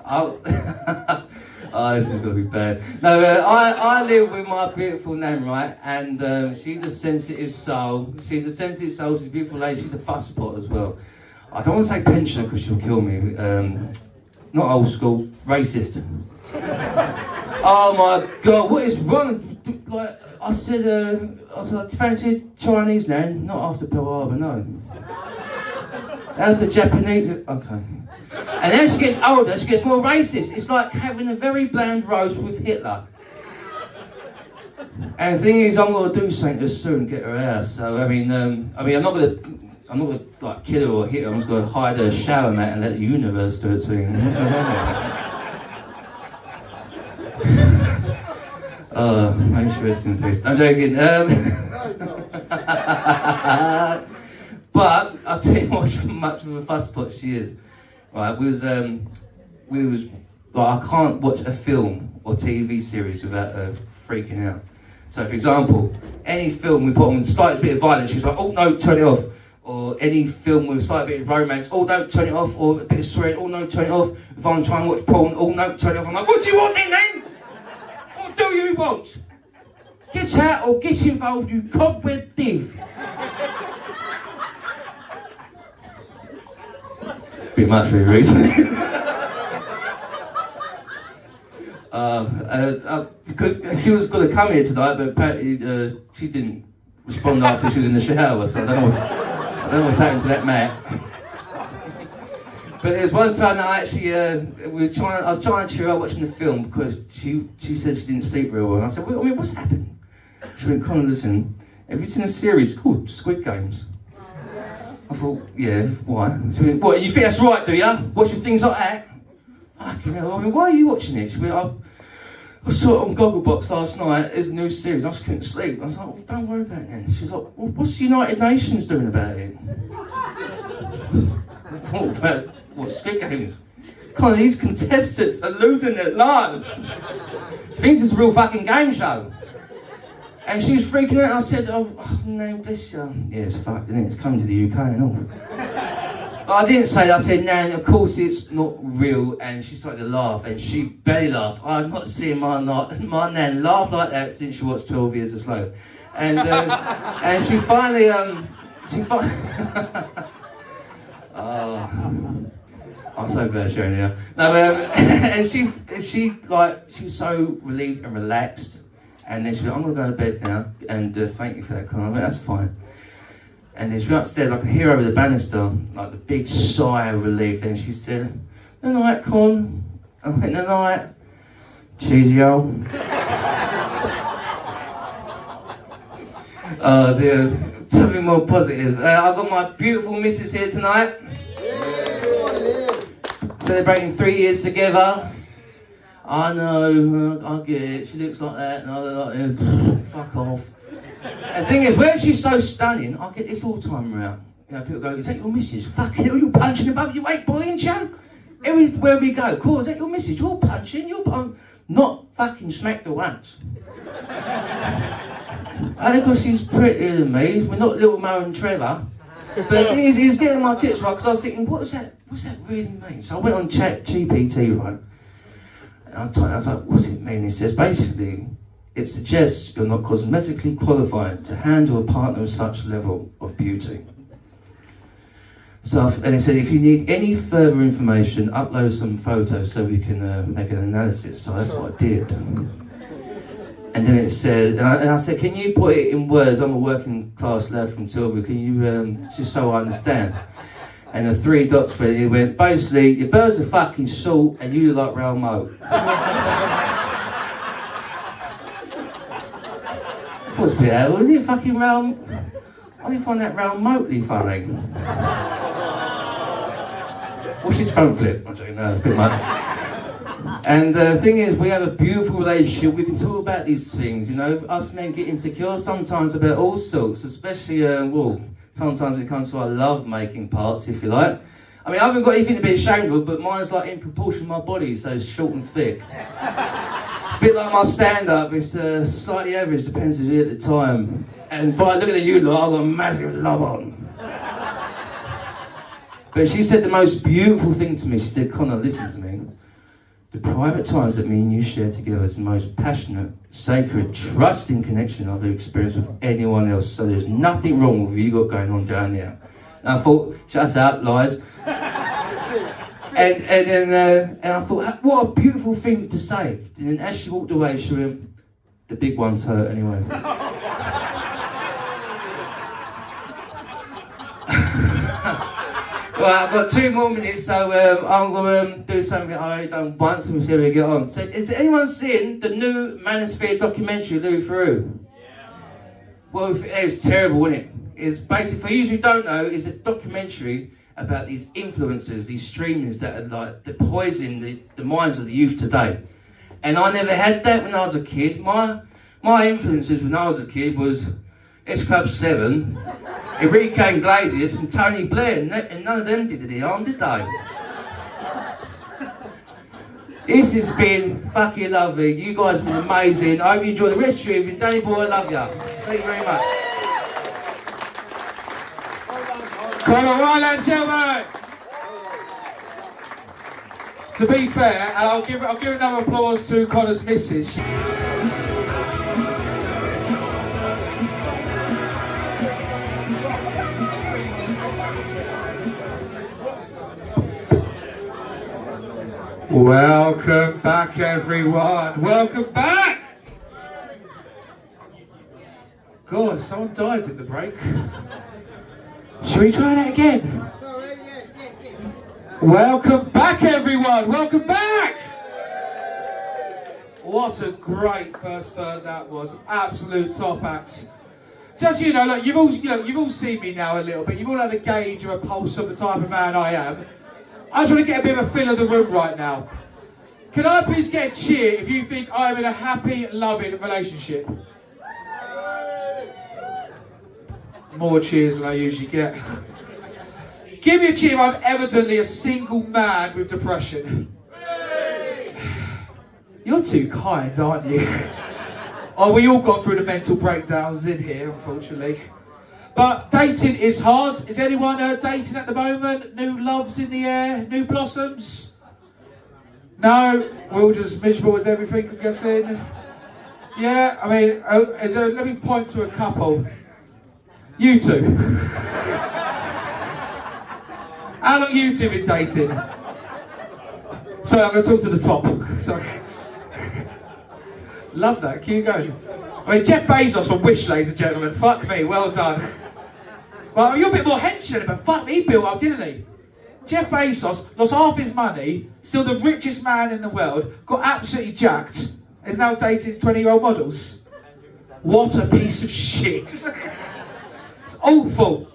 oh, this is gonna be bad. No, I live with my beautiful nan, right? And she's a sensitive soul. She's a beautiful lady. She's a fusspot as well. I don't want to say pensioner because she'll kill me. Not old school, racist. Oh my God, what is wrong? Like I said, fancy Chinese nan, not after Pearl Harbor, no. That's the Japanese. Okay. And as she gets older, she gets more racist. It's like having a very bland roast with Hitler. And the thing is, I'm gonna do something to soon get her out. So I mean, I'm not gonna like kill her or hit her. I'm just gonna hide her shower mat and let the universe do its thing. Oh, may she rest in peace. I'm joking. But I'll tell you what much of a fusspot she is. Right, we was like, I can't watch a film or TV series without her freaking out. So, for example, any film we put on with a slight bit of violence, she's like, oh no, turn it off. Or any film with a slight bit of romance, oh no, turn it off. Or a bit of swearing, oh no, turn it off. If I'm trying to watch porn, oh no, turn it off. I'm like, what do you want then? What do you want? Get out or get involved, you cobweb div. Bit much for you recently. She was going to come here tonight, but apparently she didn't respond after she was in the shower, so I don't know what's happened to that mat. But there was one time that I actually I was trying to cheer her up watching the film because she said she didn't sleep real well. And I said, well, I mean, what's happened? She went, Connor, listen, have you seen a series called Squid Games? I thought, yeah, why? She went, what, you think that's right, do ya? Watching things like that? Fucking hell, I mean, why are you watching it? She went, I saw it on Gogglebox last night, it's a new series, I just couldn't sleep. I was like, well, don't worry about it then. She was like, well, what's the United Nations doing about it? What, Squid Games? God, these contestants are losing their lives. She thinks it's a real fucking game show. And she was freaking out. I said, oh no, bless you. Yeah, it's fucked, isn't it? It's coming to the UK and all. But I didn't say that. I said, Nan, of course it's not real. And she started to laugh, and she barely laughed. I've not seen my Nan laugh like that since she watched 12 Years a Slave. And and she finally, oh, I'm so glad sharing it. No, and she was so relieved and relaxed. And then she went, I'm going to go to bed now, and thank you for that, Connor. I went, that's fine. And then she went upstairs, I could hear over the banister, like the big sigh of relief. And she said, the night, Con. I went, the night. Cheesy old. Oh dear, something more positive. I've got my beautiful missus here tonight. Celebrating 3 years together. I know, I get it, she looks like that, and I look like that, fuck off. And the thing is, where she's so stunning, I get this all the time around. You know, people go, is that your missus? Fucking hell, you're punching above your weight, boy, ain't you? Everywhere we go, cool, is that your missus? You're punching, not fucking smacked her once. I think because she's prettier than me, we're not little Mo and Trevor. But the thing is, he was getting my tits right, because I was thinking, what's that really mean? So I went on ChatGPT, right? And I was like, what's it mean? He says, basically, it suggests you're not cosmetically qualified to handle a partner of such level of beauty. So, and he said, if you need any further information, upload some photos so we can make an analysis. So that's what I did. And then it said, and I said, can you put it in words? I'm a working class lad from Tilbury. Can you, just so I understand? And the 3 dots went, it went, basically, your birds are fucking salt and you look like Rail Mo. I thought it's a bit out. Isn't it fucking Rail? I didn't find that Rail Motely funny. What's his phone flip? I don't know, it's a bit much. And the thing is, we have a beautiful relationship. We can talk about these things, you know. Us men get insecure sometimes about all sorts, especially, sometimes it comes to our love-making parts, if you like. I mean, I haven't got anything to be ashamed of, but mine's like in proportion to my body, so it's short and thick. It's a bit like my stand-up, it's slightly average, depends on you at the time. And by looking at you lot, I've got a massive lob on. But she said the most beautiful thing to me. She said, Connor, listen to me. The private times that me and you share together is the most passionate, sacred, trusting connection I've ever experienced with anyone else. So there's nothing wrong with what you got going on down there. And I thought, shut up, lies. and I thought, what a beautiful thing to say. And then as she walked away, she went, the big ones hurt anyway. Well, I've got 2 more minutes, so I'm going to do something I only done once and we'll see how we get on. So, has anyone seen the new Manosphere documentary, Louis Theroux? Yeah. Well, it was terrible, wasn't it? It's basically, for you who don't know, it's a documentary about these influencers, these streamers that are like, they poison the minds of the youth today. And I never had that when I was a kid. My influences when I was a kid was S Club 7, Enrique Iglesias and Tony Blair, and none of them did any harm, did they? This has been fucking lovely. You guys have been amazing. I hope you enjoy the rest of your evening. Danny boy, I love you. Thank you very much. Come on, right, ladies and gentlemen. To be fair, I'll give another applause to Connor's missus. Welcome back, everyone. Welcome back. God, someone died in the break. Shall we try that again? Welcome back, everyone. Welcome back. What a great first third that was. Absolute top acts. Just so you know, look, you've all seen me now a little bit. You've all had a gauge or a pulse of the type of man I am. I just want to get a bit of a feel of the room right now. Can I please get a cheer if you think I'm in a happy, loving relationship? More cheers than I usually get. Give me a cheer if I'm evidently a single man with depression. You're too kind, aren't you? Oh, we all got through the mental breakdowns in here, unfortunately. But dating is hard. Is anyone dating at the moment? New loves in the air? New blossoms? No? We're all just miserable as everything, I'm guessing. Yeah, I mean, let me point to a couple. You two. How long you two been dating? Sorry, I'm going to talk to the top. Sorry. Love that, keep going. I mean, Jeff Bezos on Wish, ladies and gentlemen. Fuck me, well done. Well, you're a bit more henchman, but fuck me, he built up, didn't he? Jeff Bezos lost half his money, still the richest man in the world, got absolutely jacked, is now dating 20-year-old models. What a piece of shit. It's awful.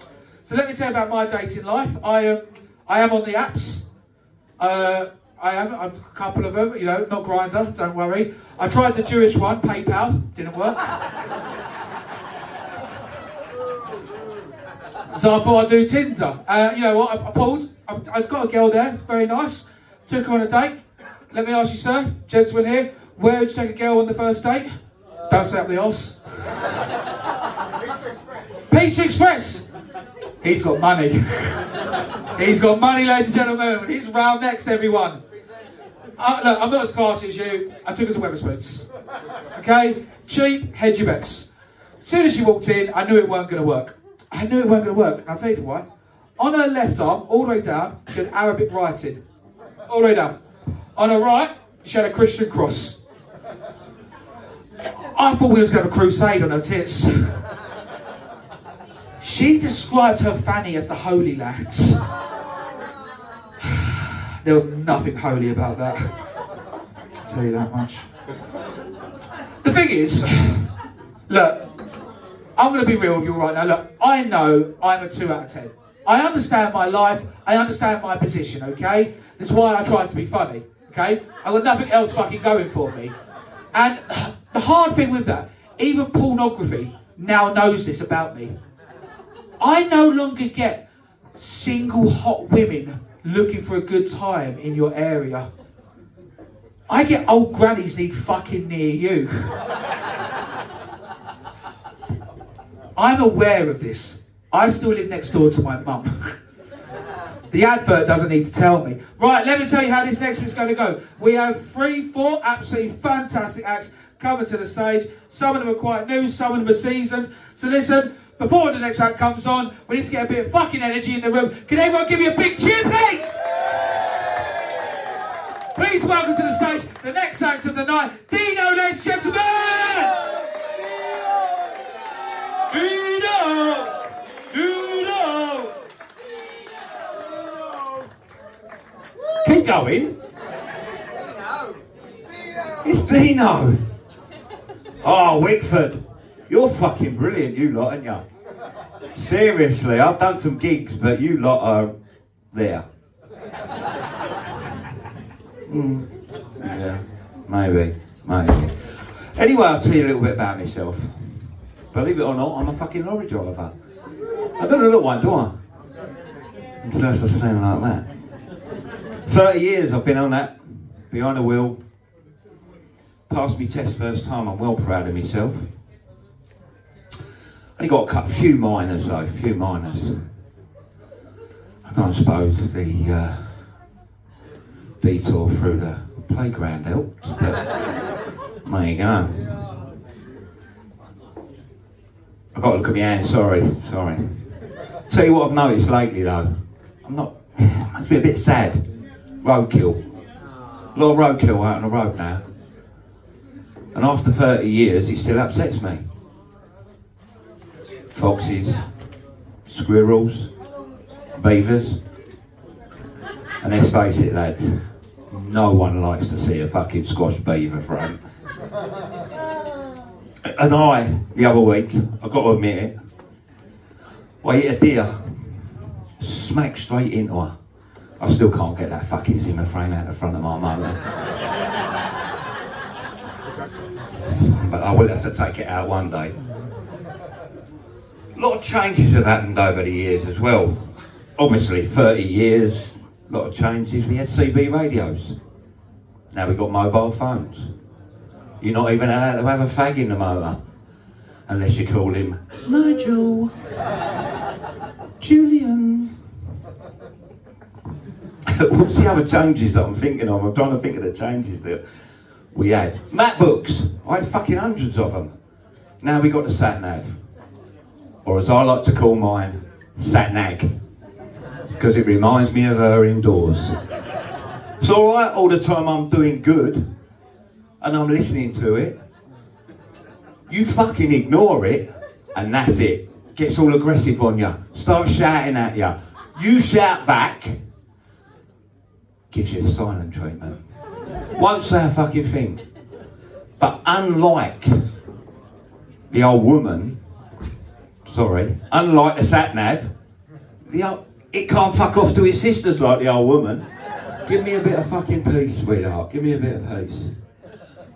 So let me tell you about my dating life. I am on the apps. I am a couple of them, you know, not Grindr, don't worry. I tried the Jewish one, PayPal, didn't work. So I thought I'd do Tinder. You know what, I pulled. I've got a girl there, very nice. Took her on a date. Let me ask you, sir, gentlemen here, where would you take a girl on the first date? Don't say up the arse. Pizza Express. He's got money. He's got money, ladies and gentlemen. He's round next, everyone. Look, I'm not as classy as you. I took her to Wetherspoons. Okay? Cheap, hedge your bets. As soon as she walked in, I knew it weren't going to work. I knew it weren't going to work. And I'll tell you for why. On her left arm, all the way down, she had Arabic writing. All the way down. On her right, she had a Christian cross. I thought we was going to have a crusade on her tits. She described her fanny as the Holy Land. There was nothing holy about that. I'll tell you that much. The thing is, look, I'm going to be real with you right now. Look, I know I'm a 2 out of 10. I understand my life. I understand my position, okay? That's why I try to be funny, okay? I've got nothing else fucking going for me. And the hard thing with that, even pornography now knows this about me. I no longer get single hot women looking for a good time in your area. I get old grannies need fucking near you. I'm aware of this. I still live next door to my mum. The advert doesn't need to tell me. Right, let me tell you how this next week's going to go. We have 3-4 absolutely fantastic acts coming to the stage. Some of them are quite new, some of them are seasoned. So listen, before the next act comes on, we need to get a bit of fucking energy in the room. Can everyone give me a big cheer, please? Please welcome to the stage the next act of the night, Dino, ladies and gentlemen! Dino! Dino! Keep going. It's Dino. Oh, Wickford. You're fucking brilliant, you lot, aren't you? Seriously, I've done some gigs, but you lot are there. Yeah, maybe. Anyway, I'll tell you a little bit about myself. Believe it or not, I'm a fucking lorry driver. I don't look one, do I? Unless I stand like that. 30 years I've been on that, behind the wheel. Passed me test first time, I'm well proud of myself. Only got a few minors though, few minors. I don't suppose the detour through the playground helped, but there you go. I've got to look at my hand, sorry. Tell you what I've noticed lately though, makes me a bit sad. Roadkill. A lot of roadkill out on the road now. And after 30 years, it still upsets me. Foxes, squirrels, beavers. And let's face it, lads, no one likes to see a fucking squashed beaver front. And the other week, I've got to admit it, I hit a deer, smack straight into her. I still can't get that fucking Zimmer frame out the front of my motor. But I will have to take it out one day. A lot of changes have happened over the years as well. Obviously, 30 years, a lot of changes. We had CB radios. Now we've got mobile phones. You're not even allowed to have a fag in the motor. Unless you call him Nigel, Julian. What's the other changes that I'm thinking of? I'm trying to think of the changes that we had. MacBooks. I had fucking hundreds of them. Now we got the sat-nav. Or as I like to call mine, sat-nag. Because it reminds me of her indoors. It's alright all the time I'm doing good and I'm listening to it. You fucking ignore it and that's it. Gets all aggressive on you. Starts shouting at you. You shout back. Gives you the silent treatment. Won't say a fucking thing. But unlike the old woman, unlike the sat-nav, it can't fuck off to its sisters like the old woman. Give me a bit of fucking peace, sweetheart. Give me a bit of peace.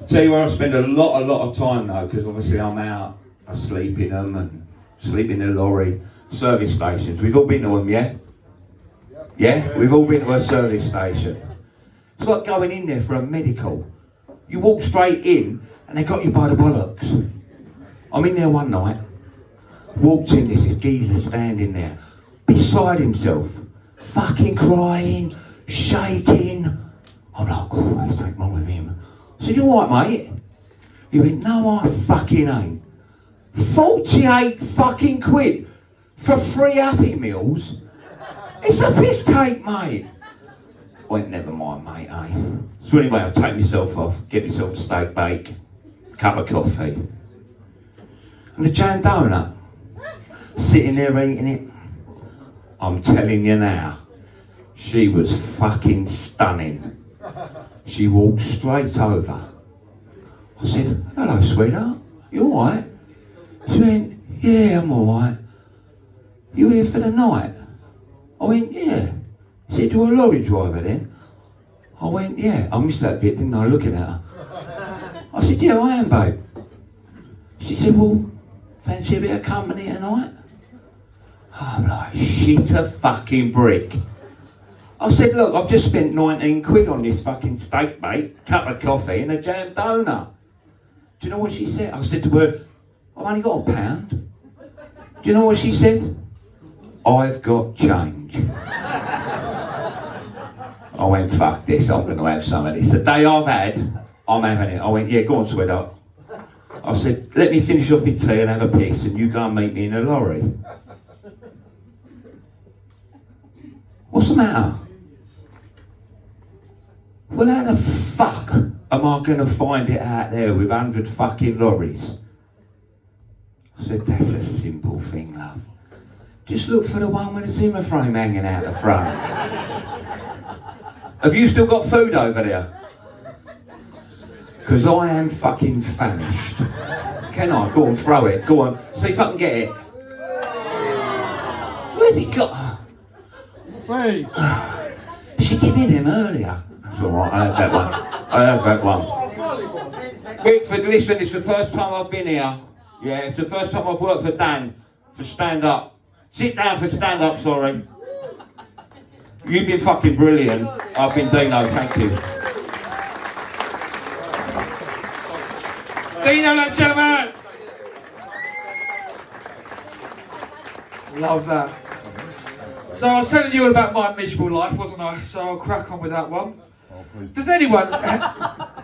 Tell you where I spend a lot of time though, because obviously I'm out, I sleep in them and sleep in the lorry. Service stations, we've all been to them, yeah? Yeah? We've all been to a service station. It's like going in there for a medical. You walk straight in and they got you by the bollocks. I'm in there one night, walked in, this geezer standing there, beside himself, fucking crying, shaking. I'm like, oh, what's wrong with him? I said, you alright, mate? He went, no, I fucking ain't. 48 fucking quid for 3 Happy Meals? It's a piss cake, mate. I went, never mind, mate, eh? So anyway, I've taken myself off, get myself a steak bake, cup of coffee, and a jam donut. Sitting there eating it. I'm telling you now, she was fucking stunning. She walked straight over. I said, hello, sweetheart, you alright? She went, yeah, I'm alright. You here for the night? I went, yeah. She said, you're a lorry driver then? I went, yeah. I missed that bit, didn't I, looking at her? I said, yeah, I am, babe. She said, well, fancy a bit of company tonight? I'm like, shit a fucking brick. I said, look, I've just spent 19 quid on this fucking steak bake, cup of coffee and a jam donut. Do you know what she said? I said to her, I've only got £1. Do you know what she said? I've got change. I went, fuck this, I'm going to have some of this. The day I've had, I'm having it. I went, yeah, go on, sweetheart. I said, let me finish off my tea and have a piss and you go and meet me in a lorry. What's the matter? Well, how the fuck am I going to find it out there with 100 fucking lorries? I said, that's a simple thing, love. Just look for the one with the Zimmer frame hanging out the front. Have you still got food over there? Because I am fucking famished. Can I? Go on, throw it. Go on. See if I can get it. Where's he got? Wait. She gave me them earlier. That's alright, I had that one. I had that one. Wickford, listen, it's the first time I've been here. Yeah, it's the first time I've worked for Dan, for Stand Up. Sit down for Stand Up, sorry. You've been fucking brilliant. I've been Dino, thank you. Dino, ladies and gentlemen. Love that. So I was telling you all about my miserable life, wasn't I? So I'll crack on with that one. Does anyone,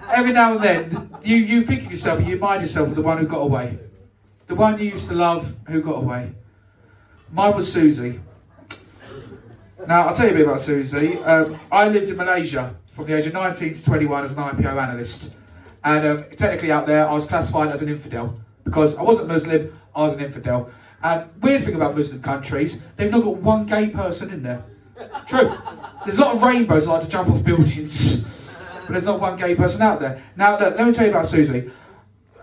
every now and then, you think of yourself, you remind yourself of the one who got away? The one you used to love who got away? Mine was Susie. Now, I'll tell you a bit about Susie. I lived in Malaysia from the age of 19 to 21 as an IPO analyst. And technically out there, I was classified as an infidel. Because I wasn't Muslim, I was an infidel. And weird thing about Muslim countries, they've not got one gay person in there. True. There's a lot of rainbows that like to jump off buildings. But there's not one gay person out there. Now, look, let me tell you about Susie.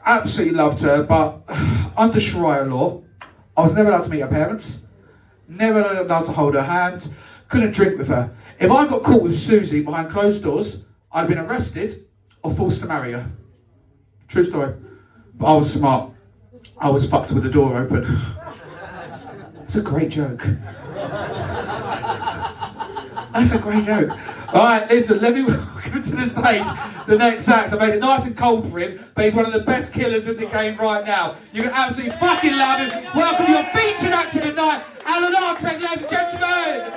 Absolutely loved her, but under Sharia law, I was never allowed to meet her parents. Never allowed to hold her hand. Couldn't drink with her. If I got caught with Susie behind closed doors, I'd have been arrested or forced to marry her. True story. But I was smart. I was fucked with the door open. It's a great joke. That's a great joke. Alright, listen, let me welcome to the stage the next act. I made it nice and cold for him, but he's one of the best killers in the game right now. You can absolutely fucking love him. Welcome your featured actor tonight, Alan Artek, ladies and gentlemen.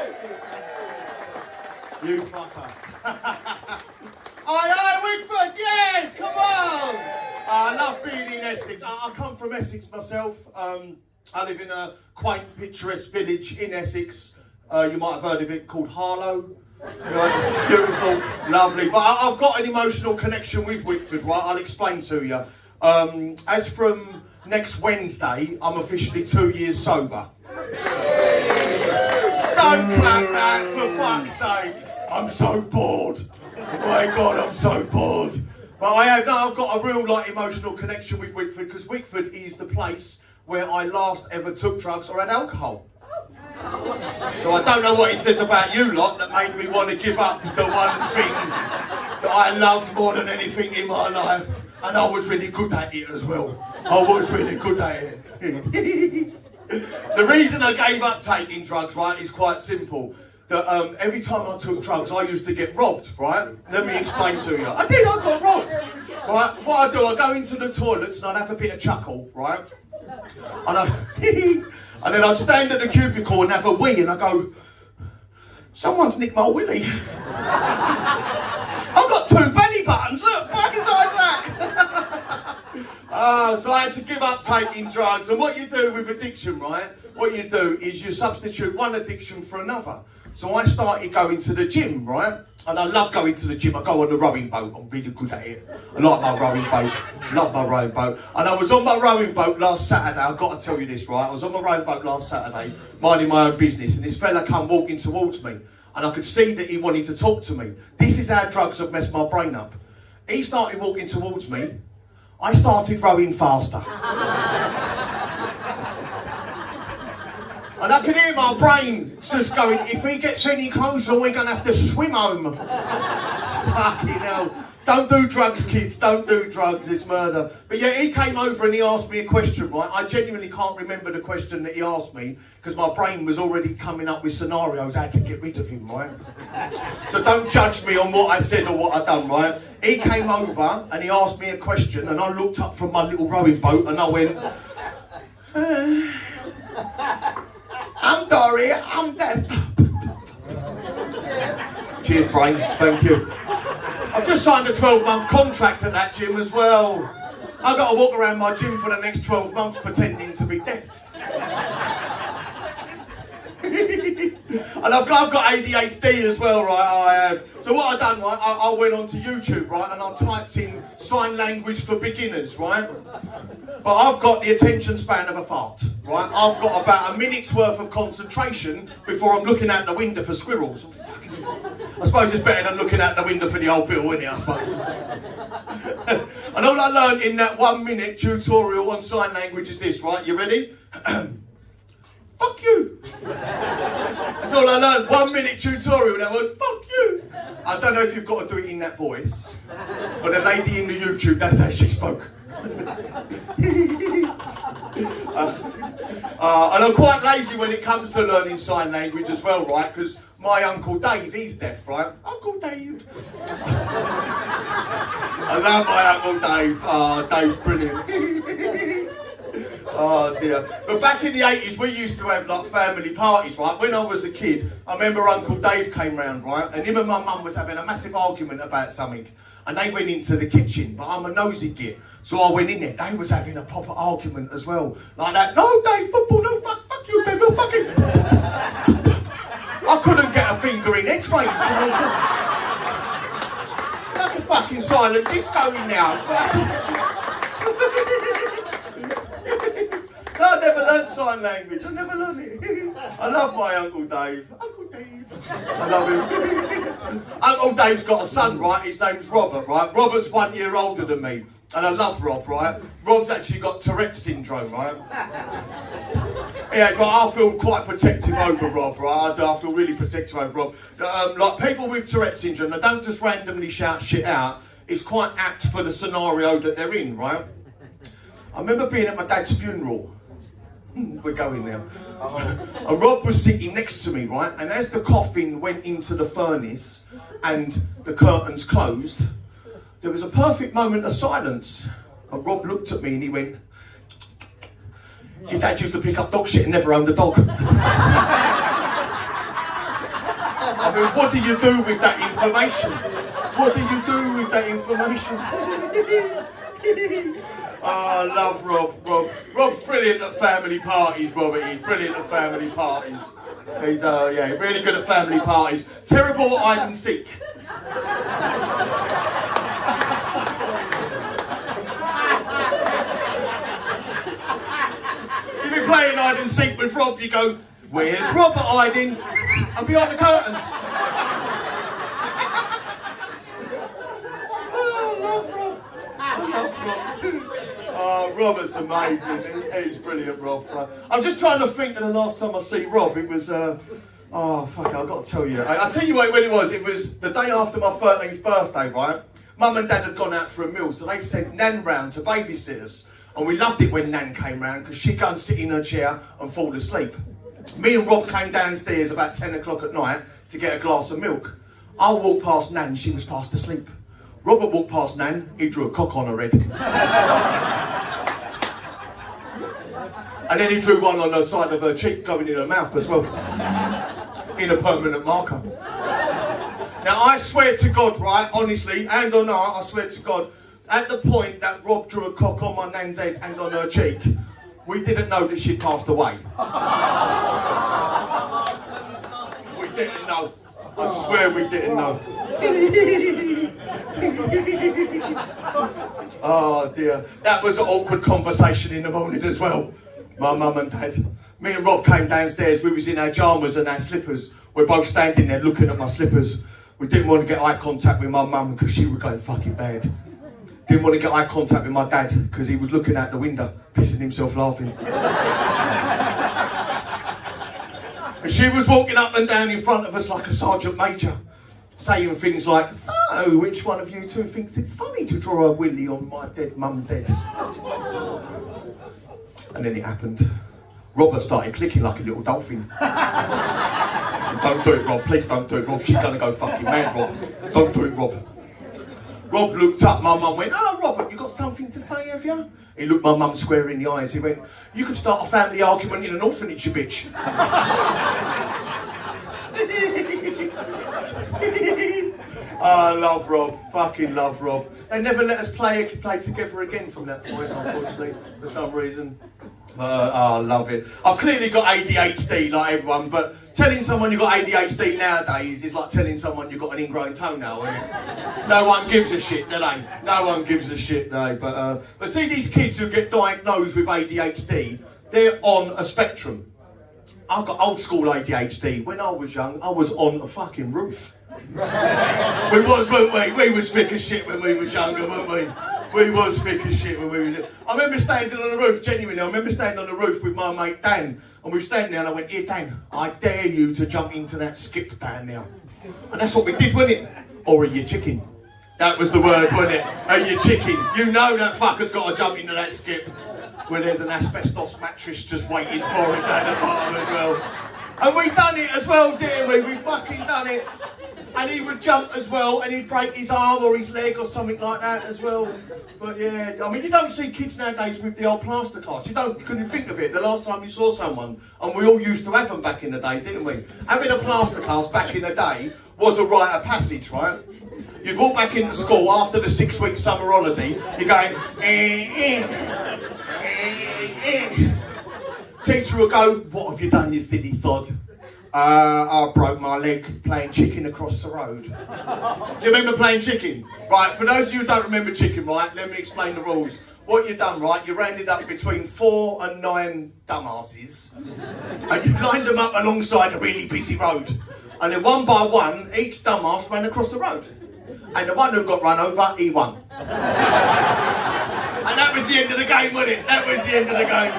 You fucker. Aye, Wickford, yes, come on! I love being in Essex. I come from Essex myself. I live in a quaint, picturesque village in Essex. You might have heard of it, called Harlow. Beautiful, lovely. But I've got an emotional connection with Wickford, right? I'll explain to you. As from next Wednesday, I'm officially 2 years sober. Don't clap that, for fuck's sake. I'm so bored. Oh my God, I'm so bored. But I've got a real emotional connection with Wickford, because Wickford is the place where I last ever took drugs or had alcohol. So I don't know what it says about you lot that made me want to give up the one thing that I loved more than anything in my life. And I was really good at it as well. I was really good at it. The reason I gave up taking drugs, right, is quite simple. That every time I took drugs, I used to get robbed, right? Let me explain to you. I got robbed. Right, what I do, I go into the toilets and I'd have a bit of chuckle, right? And then I'd stand at the cubicle and have a wee and I go, someone's nicked my willy. I've got 2 belly buttons, look, fucking size that. So I had to give up taking drugs. And what you do with addiction, right? What you do is you substitute one addiction for another. So I started going to the gym, right? And I love going to the gym. I go on the rowing boat. I'm really good at it. I like my rowing boat. Love my rowing boat. And I was on my rowing boat last Saturday. I've got to tell you this, right? I was on my rowing boat last Saturday, minding my own business. And this fella come walking towards me. And I could see that he wanted to talk to me. This is how drugs have messed my brain up. He started walking towards me. I started rowing faster. And I could hear my brain just going, if he gets any closer, we're going to have to swim home. Fucking hell. Don't do drugs, kids. Don't do drugs. It's murder. But yeah, he came over and he asked me a question, right? I genuinely can't remember the question that he asked me because my brain was already coming up with scenarios how to get rid of him, right? So don't judge me on what I said or what I done, right? He came over and he asked me a question and I looked up from my little rowing boat and I went, I'm Dory, I'm deaf. Cheers, brain. Thank you. I've just signed a 12-month contract at that gym as well. I've got to walk around my gym for the next 12 months pretending to be deaf. And I've got ADHD as well, right? I have. So what I done, right? I went onto YouTube, right? And I typed in sign language for beginners, right? But I've got the attention span of a fart, right? I've got about a minute's worth of concentration before I'm looking out the window for squirrels. I suppose it's better than looking out the window for the old bill, isn't it, I suppose? And all I learned in that 1 minute tutorial on sign language is this, right? You ready? Fuck you. That's all I learned. 1 minute tutorial, that was fuck you. I don't know if you've got to do it in that voice, but the lady in the YouTube, that's how she spoke. And I'm quite lazy when it comes to learning sign language as well, right? Because my Uncle Dave, he's deaf, right? Uncle Dave. I love my Uncle Dave. Oh, Dave's brilliant. Oh dear. But back in the 80s, we used to have like family parties, right? When I was a kid, I remember Uncle Dave came round, right? And him and my mum was having a massive argument about something. And they went into the kitchen, but I'm a nosy git. So I went in there, they was having a proper argument as well. Like that, no Dave, football, no fuck you Dave, no fucking... I couldn't get a finger in X-rays. It's like a fucking silent disco in now. No, I never learned sign language. I never learned it. I love my Uncle Dave. Uncle Dave. I love him. Uncle Dave's got a son, right? His name's Robert, right? Robert's 1 year older than me. And I love Rob, right? Rob's actually got Tourette's syndrome, right? Yeah, but I feel quite protective over Rob, right? I feel really protective over Rob. Like people with Tourette's syndrome, they don't just randomly shout shit out. It's quite apt for the scenario that they're in, right? I remember being at my dad's funeral. We're going now. And Rob was sitting next to me, right? And as the coffin went into the furnace and the curtains closed, there was a perfect moment of silence. And Rob looked at me and he went, your dad used to pick up dog shit and never owned a dog. I mean, what do you do with that information? What do you do with that information? Oh, I love Rob. Rob's brilliant at family parties, Robert. He's brilliant at family parties. He's, yeah, really good at family parties. Terrible at hide and seek. You've been playing hide and seek with Rob, you go, where's Robert hiding? I'm behind the curtains. Oh, Robert's amazing. He's brilliant, Rob. I'm just trying to think of the last time I see Rob. It was, oh, fuck, I've got to tell you. I'll tell you when it was. It was the day after my 13th birthday, right? Mum and Dad had gone out for a meal, so they sent Nan round to babysit us. And we loved it when Nan came round, because she'd go and sit in her chair and fall asleep. Me and Rob came downstairs about 10 o'clock at night to get a glass of milk. I walked past Nan, she was fast asleep. Robert walked past Nan, he drew a cock on her head. And then he drew one on the side of her cheek going in her mouth as well. In a permanent marker. Now I swear to God, right, honestly, hand on heart, I swear to God, at the point that Rob drew a cock on my Nan's head and on her cheek, we didn't know that she'd passed away. We didn't know. I swear we didn't know. Oh dear. That was an awkward conversation in the morning as well. My mum and Dad. Me and Rob came downstairs, we was in our pyjamas and our slippers. We're both standing there looking at my slippers. We didn't want to get eye contact with my mum because she was going fucking bad. Didn't want to get eye contact with my dad because he was looking out the window, pissing himself laughing. And she was walking up and down in front of us like a sergeant major, saying things like, so, which one of you two thinks it's funny to draw a willy on my dead mum's head? And then it happened. Robert started clicking like a little dolphin. Don't do it, Rob. Please don't do it, Rob. She's gonna go fucking mad, Rob. Don't do it, Rob. Rob looked up, my mum went, oh, Robert, you got something to say, have you? He looked my mum square in the eyes. He went, you could start a family argument in an orphanage, you bitch. I love Rob. Fucking love Rob. They never let us play together again from that point, unfortunately, for some reason. I love it. I've clearly got ADHD like everyone, but telling someone you've got ADHD nowadays is like telling someone you've got an ingrown toenail, isn't it? No one gives a shit, do they? No one gives a shit, do they? But see these kids who get diagnosed with ADHD, they're on a spectrum. I've got old school ADHD. When I was young, I was on a fucking roof. We was, weren't we? We was thick as shit when we was younger, weren't we? We was thick as shit when we was... I remember standing on the roof, genuinely, I remember standing on the roof with my mate Dan, and we were standing there and I went, "Here Dan, I dare you to jump into that skip down there." And that's what we did, wasn't it? Or are you chicken? That was the word, wasn't it? Are you chicken? You know that fucker's got to jump into that skip where there's an asbestos mattress just waiting for him down the bottom as well. And we done it as well, didn't we? We fucking done it. And he would jump as well, and he'd break his arm or his leg or something like that as well. But yeah, I mean, you don't see kids nowadays with the old plaster cast. You couldn't think of it the last time you saw someone, and we all used to have them back in the day, didn't we? Having a plaster cast back in the day was a rite of passage, right? You'd walk back into school after the 6-week summer holiday, you're going, Teacher will go, "What have you done, you silly sod?" "I broke my leg playing chicken across the road." Do you remember playing chicken? Right, for those of you who don't remember chicken, right, let me explain the rules. What you done, right, you rounded up between 4 and 9 dumbasses, and you lined them up alongside a really busy road. And then one by one, each dumbass ran across the road. And the one who got run over, he won. And that was the end of the game, wasn't it? That was the end of the game.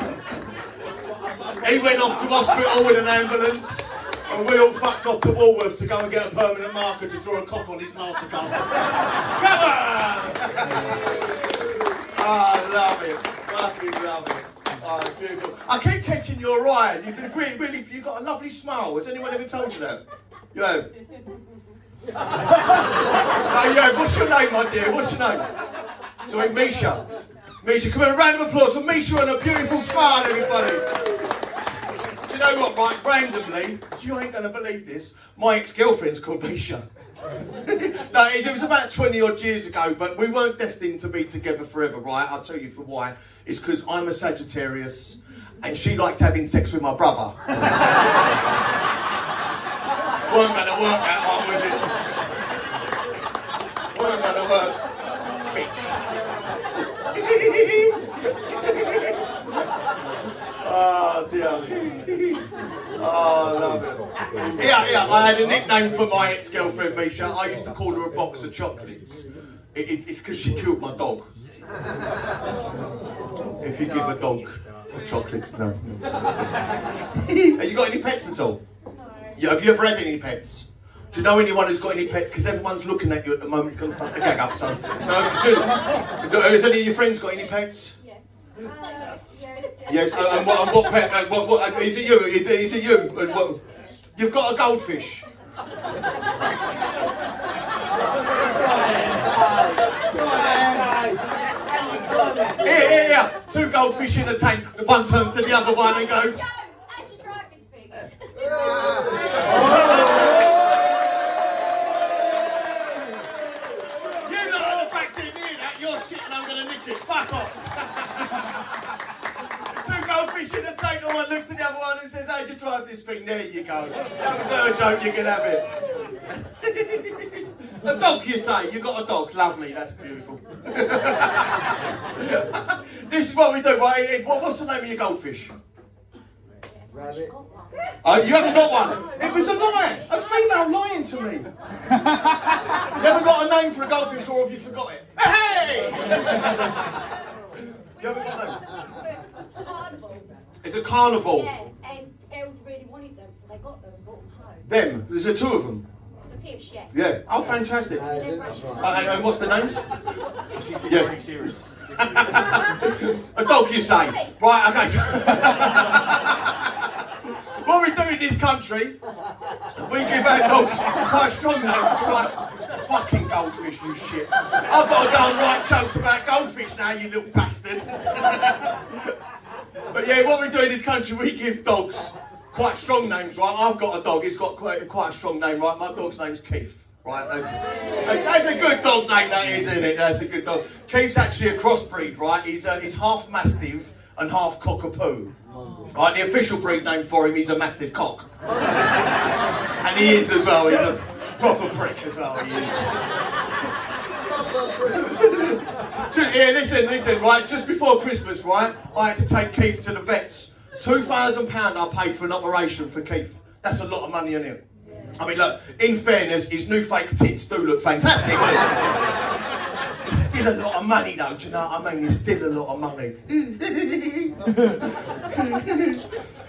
He went off to hospital with an ambulance, and we all fucked off to Woolworths to go and get a permanent marker to draw a cock on his mastercard. Come on! Oh, I love it. Fucking love it. Oh, it's beautiful. I keep catching your eye. You've got a lovely smile. Has anyone ever told you that? You have? Oh, yeah. What's your name, my dear? What's your name? Sorry, Misha. Misha, come on, a round of applause for Misha and a beautiful smile, everybody. Do you know what, right? Randomly, you ain't going to believe this, my ex-girlfriend's called Misha. No, it was about 20 odd years ago, but we weren't destined to be together forever, right? I'll tell you for why. It's because I'm a Sagittarius and she liked having sex with my brother. Weren't going to work that one, was it? Weren't going to work. Bitch. Oh dear. Oh, I love it. Yeah, I had a nickname for my ex-girlfriend, Misha. I used to call her a box of chocolates. It's because she killed my dog. If you give a dog chocolates, no. Have you got any pets at all? Yeah, have you ever had any pets? Do you know anyone who's got any pets? Because everyone's looking at you at the moment. It's going to fuck the gag up, son. Has any of your friends got any pets? Yes. And what pet? What is it? You? Is it you? What, you've got a goldfish. Here. 2 goldfish in a tank. One turns to the other one and goes. Fuck off! 2 goldfish in a tank, and one looks at the other one and says, "How'd you drive this thing?" There you go. That was her joke, you can have it. A dog, you say? You got a dog? Lovely, that's beautiful. This is what we do, right? What's the name of your goldfish? Rabbit. You haven't got one? It was a lie! A female lying to me! You haven't got a name for a goldfish, or have you forgot it? Hey! You haven't got a name? Carnival. It's a carnival. Yeah, and girls really wanted them, so they got them and brought them home. Them? There's 2 of them? The fish, yeah. Yeah. Oh, fantastic. And what's the names? She's very serious. A dog, you say? Right, okay. What we do in this country, we give our dogs quite strong names, right? Fucking goldfish, you shit. I've got to go and write jokes about goldfish now, you little bastard. But yeah, what we do in this country, we give dogs quite strong names, right? I've got a dog, he's got quite a strong name, right? My dog's name's Keith, right? That's a good dog name, that is, isn't it? That's a good dog. Keith's actually a crossbreed, right? He's half Mastiff and half cockapoo. Right, the official breed name for him is a mastiff cock. And he is as well, he's a proper prick as well, he is. Yeah, listen, right, just before Christmas, right, I had to take Keith to the vets. £2,000 I paid for an operation for Keith. That's a lot of money, isn't it? I mean, look, in fairness, his new fake tits do look fantastic. It's still a lot of money, though, do you know what I mean? It's still a lot of money.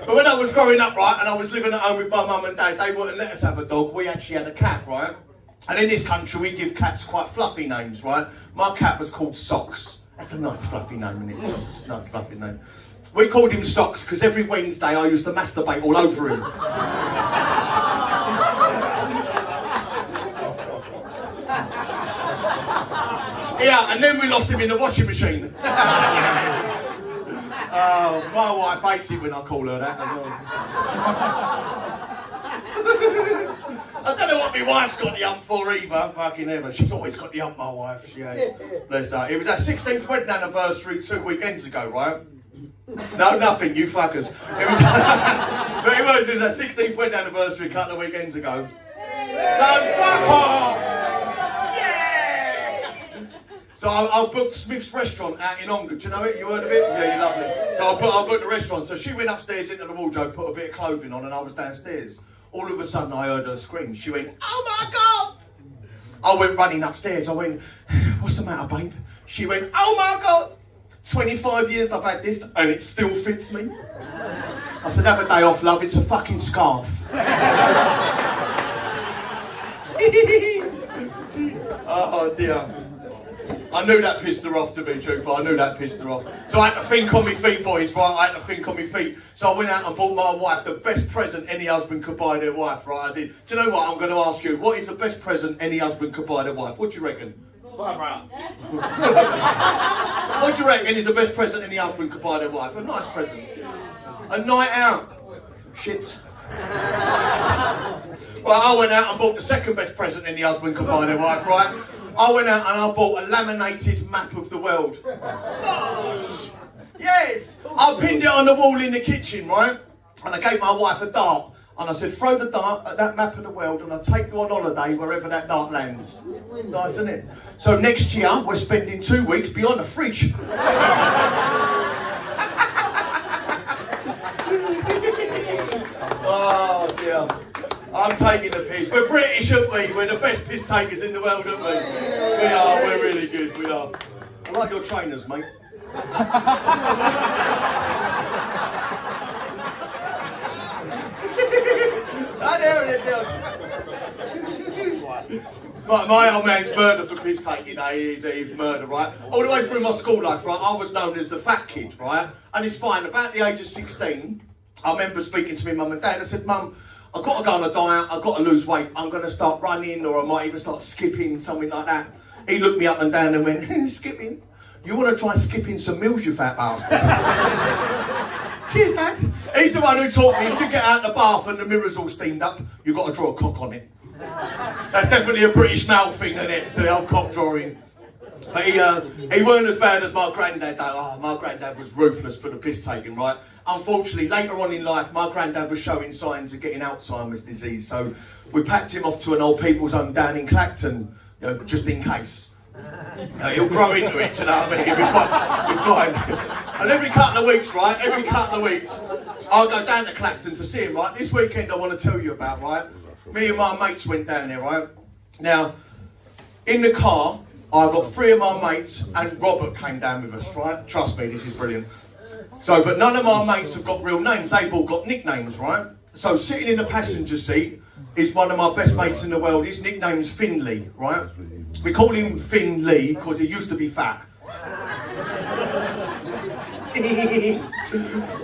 But when I was growing up, right, and I was living at home with my mum and dad, they wouldn't let us have a dog. We actually had a cat, right? And in this country, we give cats quite fluffy names, right? My cat was called Socks. That's a nice fluffy name, isn't it? Socks, nice fluffy name. We called him Socks because every Wednesday I used to masturbate all over him. Yeah, and then we lost him in the washing machine. My wife hates it when I call her that as well. I don't know what my wife's got the hump for either, fucking ever. She's always got the hump, my wife, she has. Bless her. It was our 16th wedding anniversary 2 weekends ago, right? No, nothing, you fuckers. It was our 16th wedding anniversary a couple of weekends ago. Don't fuck off! Yeah! So I booked Smith's restaurant out in Ongar. Do you know it? You heard of it? Yeah, you love it. So I booked the restaurant. So she went upstairs into the wardrobe, put a bit of clothing on, and I was downstairs. All of a sudden I heard her scream. She went, "Oh my God!" I went running upstairs. I went, "What's the matter, babe?" She went, "Oh my God! 25 years I've had this and it still fits me." I said, "Have a day off, love. It's a fucking scarf." Oh dear. I knew that pissed her off, to be truthful. I knew that pissed her off. So I had to think on my feet, boys, right? I had to think on my feet. So I went out and bought my wife the best present any husband could buy their wife, right? I did. Do you know what? I'm going to ask you, what is the best present any husband could buy their wife? What do you reckon? What do you reckon is the best present any husband could buy their wife? A nice present. A night out. Shit. Well, I went out and bought the second best present any husband could buy their wife, right? I went out and I bought a laminated map of the world. Gosh! Yes! I pinned it on the wall in the kitchen, right? And I gave my wife a dart. And I said, "Throw the dart at that map of the world and I'll take you on holiday wherever that dart lands." It's nice, isn't it? So next year, we're spending 2 weeks behind the fridge. Oh, dear. I'm taking the piss. We're British, aren't we? We're the best piss takers in the world, aren't we? We are. We're really good. We are. I like your trainers, mate. My old man's murdered for piss taking, he's murder, right? All the way through my school life, right, I was known as the fat kid, right? And it's fine, about the age of 16, I remember speaking to my mum and dad. I said, "Mum, I've got to go on a diet, I've got to lose weight, I'm going to start running, or I might even start skipping, something like that." He looked me up and down and went, "Skipping? You want to try skipping some meals, you fat bastard?" Cheers, Dad. He's the one who taught me, if you get out the bath and the mirror's all steamed up, you've got to draw a cock on it. That's definitely a British male thing, isn't it? The old cock drawing. But he weren't as bad as my granddad, though. Oh, my granddad was ruthless for the piss taking, right? Unfortunately, later on in life, my granddad was showing signs of getting Alzheimer's disease, so we packed him off to an old people's home down in Clacton, you know, just in case. He'll grow into it, you know what I mean? He'll be fine. And every couple of weeks, right? Every couple of weeks, I'll go down to Clacton to see him, right? This weekend I want to tell you about, right? Me and my mates went down there, right? Now, in the car, I've got 3 of my mates and Robert came down with us, right? Trust me, this is brilliant. So, but none of my mates have got real names. They've all got nicknames, right? So, sitting in the passenger seat is one of my best mates in the world. His nickname's Finley, right? We call him Finley because he used to be fat.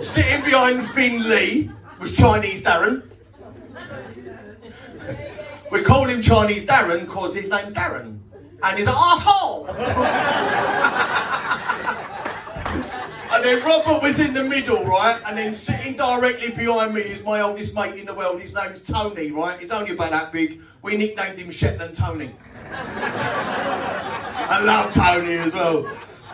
Sitting behind Finley was Chinese Darren. We call him Chinese Darren because his name's Darren. And he's an arsehole. And then Robert was in the middle, right? And then sitting directly behind me is my oldest mate in the world. His name's Tony, right? He's only about that big. We nicknamed him Shetland Tony. I love Tony as well.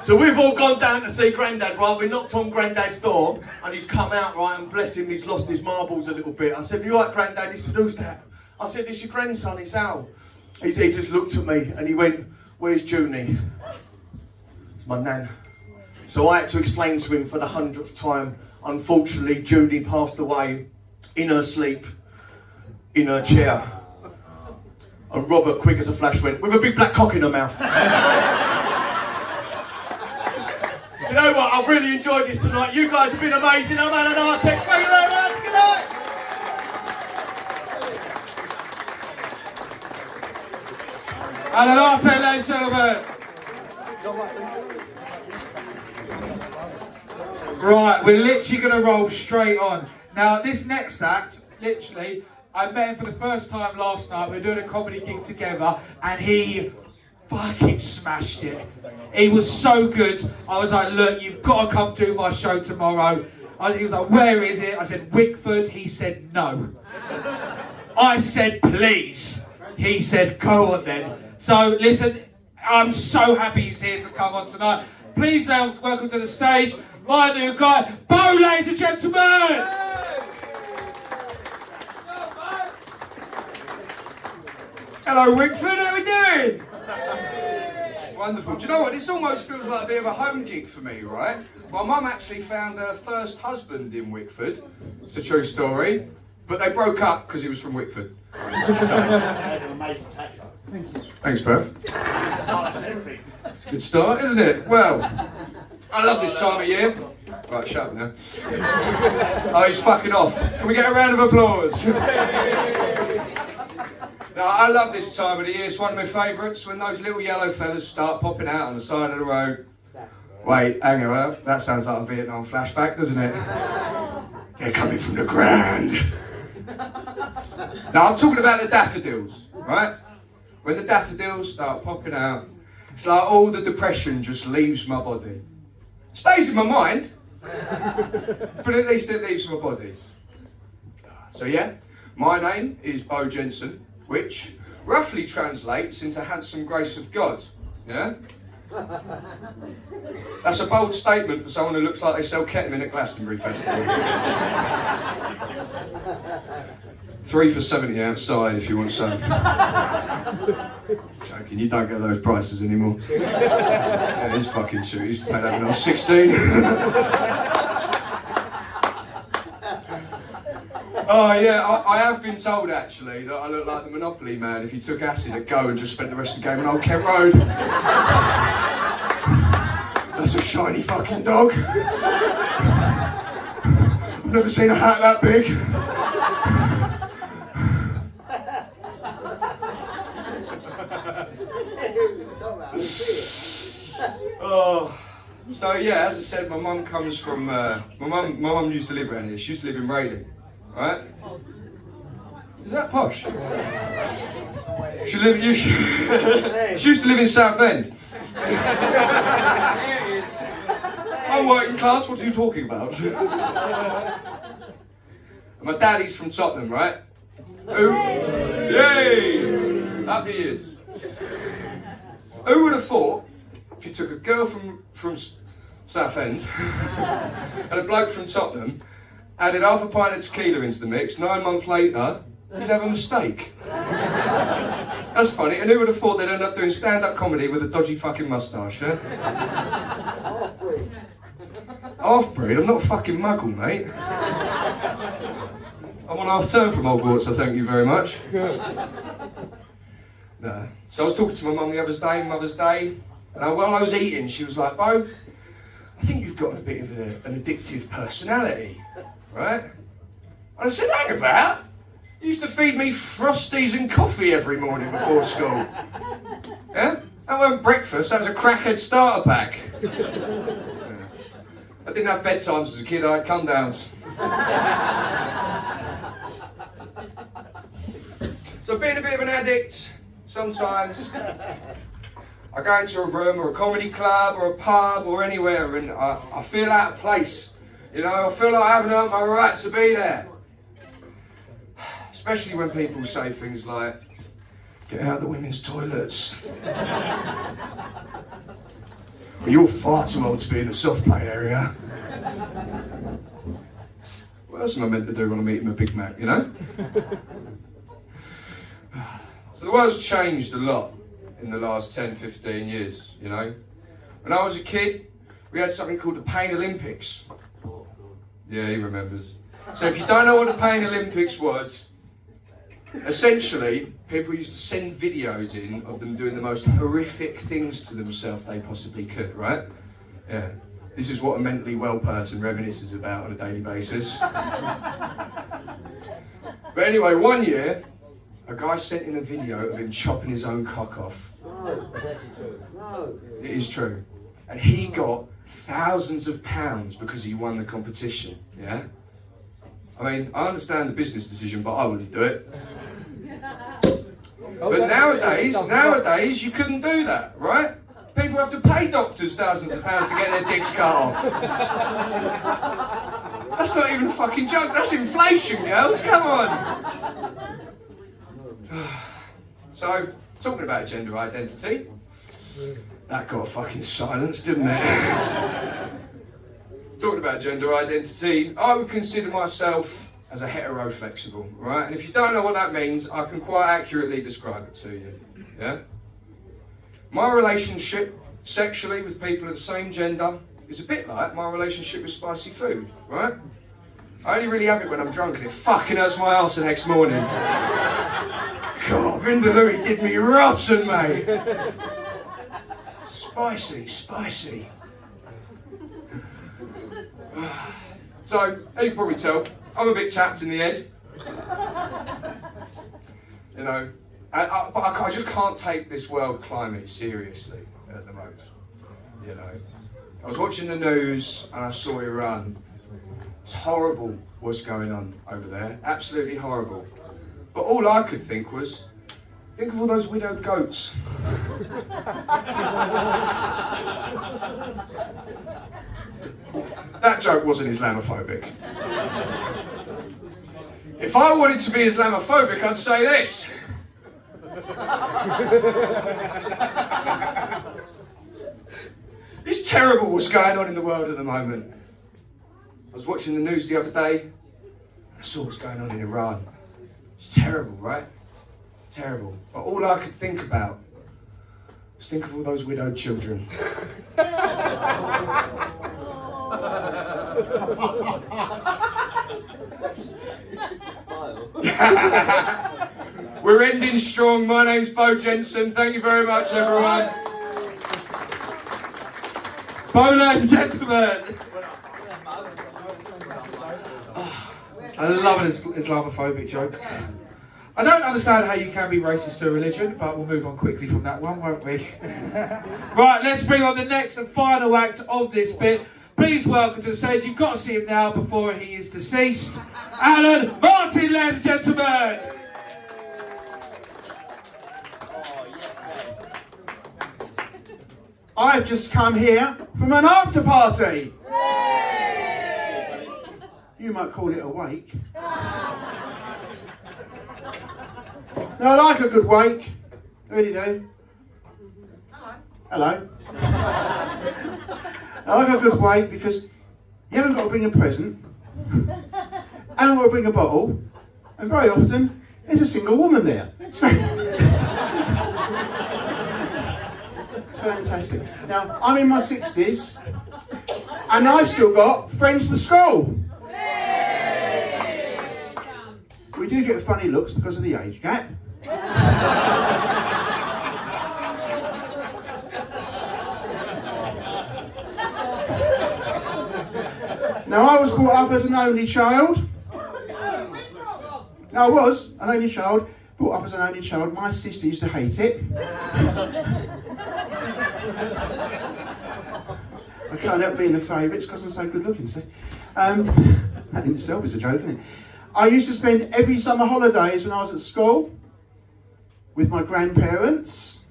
So we've all gone down to see Grandad, right? We knocked on Grandad's door and he's come out, right, and bless him, he's lost his marbles a little bit. I said, you right, Grandad? He said, who's that? I said, it's your grandson, it's Al. He just looked at me and he went, where's Junie? It's my nan. So I had to explain to him for the 100th time, unfortunately, Junie passed away in her sleep, in her chair. And Robert, quick as a flash, went, with a big black cock in her mouth. You know what? I've really enjoyed this tonight. You guys have been amazing. I'm Alan Artek. Thank you very much. Good night. Alan Artek, ladies and gentlemen. Right, we're literally going to roll straight on. Now, this next act, literally, I met him for the first time last night. We were doing a comedy gig together, and he fucking smashed it. He was so good. I was like, look, you've got to come do my show tomorrow. He was like, where is it? I said, Wickford. He said, no. I said, please. He said, go on then. So, listen, I'm so happy he's here to come on tonight. Please welcome to the stage my new guy, Bo, ladies and gentlemen. Hello Wickford, how are we doing? Wonderful. Do you know what? This almost feels like a bit of a home gig for me, right? My mum actually found her first husband in Wickford. It's a true story. But they broke up because he was from Wickford. That's an amazing touch-up. Thanks, Perth. It's a good start, isn't it? Well, I love this time of year. Right, shut up now. Oh, he's fucking off. Can we get a round of applause? Now, I love this time of the year. It's one of my favourites when those little yellow fellas start popping out on the side of the road. Wait, hang on. That sounds like a Vietnam flashback, doesn't it? They're coming from the ground. Now, I'm talking about the daffodils, right? When the daffodils start popping out, it's like all the depression just leaves my body. Stays in my mind, but at least it leaves my body. So yeah, my name is Bo Jensen, which roughly translates into handsome grace of God, yeah? That's a bold statement for someone who looks like they sell ketamine at Glastonbury Festival. 3 for 70 outside if you want some. Joking, you don't get those prices anymore. Yeah, it's fucking true. I used to pay that when I was 16. Oh yeah, I have been told actually that I look like the Monopoly man if you took acid at Go and just spent the rest of the game on Old Kent Road. That's a shiny fucking dog. I've never seen a hat that big. Oh, so yeah, as I said, my mum comes from. My mum used to live around here. She used to live in Reading, right? Is that posh? She used to live in Southend. I'm working class. What are you talking about? And my daddy's from Tottenham, right? Who? Yay! Up the years. Who would have thought if you took a girl from Southend and a bloke from Tottenham, added half a pint of tequila into the mix, 9 months later, you'd have a mistake. That's funny, and who would have thought they'd end up doing stand-up comedy with a dodgy fucking moustache, eh? Half-breed? I'm not a fucking muggle, mate. I'm on half-term from Hogwarts, so thank you very much. No. So I was talking to my mum the other day, Mother's Day, and while I was eating, she was like, Bo, I think you've got a bit of an addictive personality, right? And I said, hang about. You used to feed me Frosties and coffee every morning before school. Yeah? That weren't breakfast, that was a crackhead starter pack. Yeah. I didn't have bedtimes as a kid, I had come-downs. So being a bit of an addict, sometimes I go into a room or a comedy club or a pub or anywhere and I feel out of place. You know, I feel like I haven't earned my right to be there. Especially when people say things like, get out of the women's toilets. Well, you're far too old to be in the soft play area. What else am I meant to do when I'm eating a Big Mac, you know? So the world's changed a lot in the last 10, 15 years, you know? When I was a kid, we had something called the Pain Olympics. Yeah, he remembers. So if you don't know what the Pain Olympics was, essentially, people used to send videos in of them doing the most horrific things to themselves they possibly could, right? Yeah. This is what a mentally well person reminisces about on a daily basis. But anyway, one year, a guy sent in a video of him chopping his own cock off. No, that's true. No. It is true. And he got thousands of pounds because he won the competition, yeah? I mean, I understand the business decision, but I wouldn't do it. But nowadays, you couldn't do that, right? People have to pay doctors thousands of pounds to get their dicks cut off. That's not even a fucking joke, that's inflation, girls, come on. So, talking about gender identity, that got fucking silence, didn't it? Talking about gender identity, I would consider myself as a hetero-flexible, right? And if you don't know what that means, I can quite accurately describe it to you, yeah? My relationship sexually with people of the same gender is a bit like my relationship with spicy food, right? I only really have it when I'm drunk and it fucking hurts my arse the next morning. God, Vindaloo did me rotten, mate. Spicy, spicy. So, as you can probably tell, I'm a bit tapped in the head. You know, but I just can't take this world climate seriously at the moment. You know, I was watching the news and I saw Iran. It's horrible what's going on over there, absolutely horrible. But all I could think was, think of all those widowed goats. That joke wasn't Islamophobic. If I wanted to be Islamophobic, I'd say this. It's terrible what's going on in the world at the moment. I was watching the news the other day, and I saw what's going on in Iran. It's terrible, right? Terrible. But all I could think about was think of all those widowed children. We're ending strong. My name's Bo Jensen. Thank you very much, everyone. Bo, ladies and gentlemen. I love an Islamophobic joke. I don't understand how you can be racist to a religion, but we'll move on quickly from that one, won't we? Right, let's bring on the next and final act of this bit. Please welcome to the stage, you've got to see him now before he is deceased, Alan Martin, ladies and gentlemen. I've just come here from an after party. You might call it a wake. Now, I like a good wake. I really do. Hello. I like a good wake because you haven't got to bring a present, haven't got to bring a bottle, and very often there's a single woman there. It's fantastic. Now, I'm in my 60s, and I've still got friends from school. We do get funny looks because of the age gap. Now, I was brought up as an only child. Now, I was an only child, brought up as an only child. My sister used to hate it. I can't help being the favourites because I'm so good looking, see? That in itself is a joke, isn't it? I used to spend every summer holidays when I was at school with my grandparents.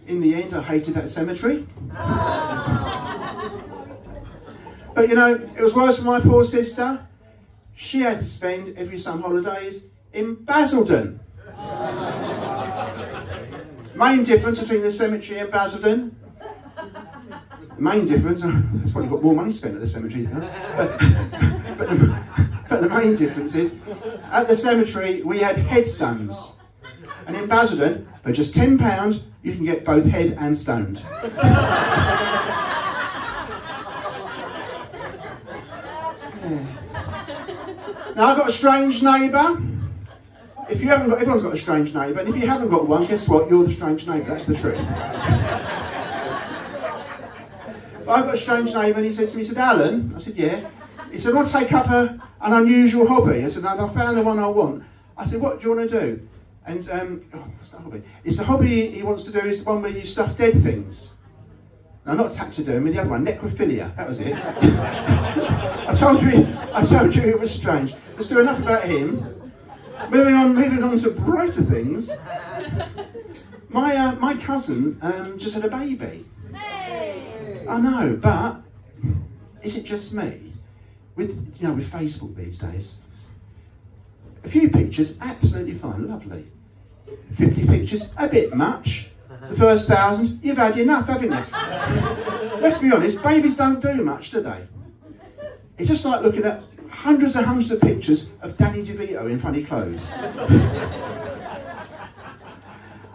In the end, I hated that cemetery. But you know, it was worse for my poor sister. She had to spend every summer holidays in Basildon. Main difference between the cemetery and Basildon, The main difference, it's probably got more money spent at the cemetery than us, but the main difference is, at the cemetery we had headstones. And in Basildon, for just £10, you can get both head and stoned. Now I've got a strange neighbour. If you haven't got, everyone's got a strange neighbour, and if you haven't got one, guess what? You're the strange neighbour. That's the truth. But I've got a strange neighbour, and he said to me, he said, Alan, I said, yeah. He said, I want to take up an unusual hobby. I said, no, I found the one I want. I said, what do you want to do? And what's that hobby? It's the hobby he wants to do is the one where you stuff dead things. No, not taxidermy, the other one, necrophilia. That was it. I told you it was strange. Let's do enough about him. Moving on to brighter things. My cousin just had a baby. I know, but is it just me? With Facebook these days, a few pictures, absolutely fine, lovely. 50 pictures, a bit much. The first 1,000, you've had enough, haven't you? Let's be honest, babies don't do much, do they? It's just like looking at hundreds and hundreds of pictures of Danny DeVito in funny clothes.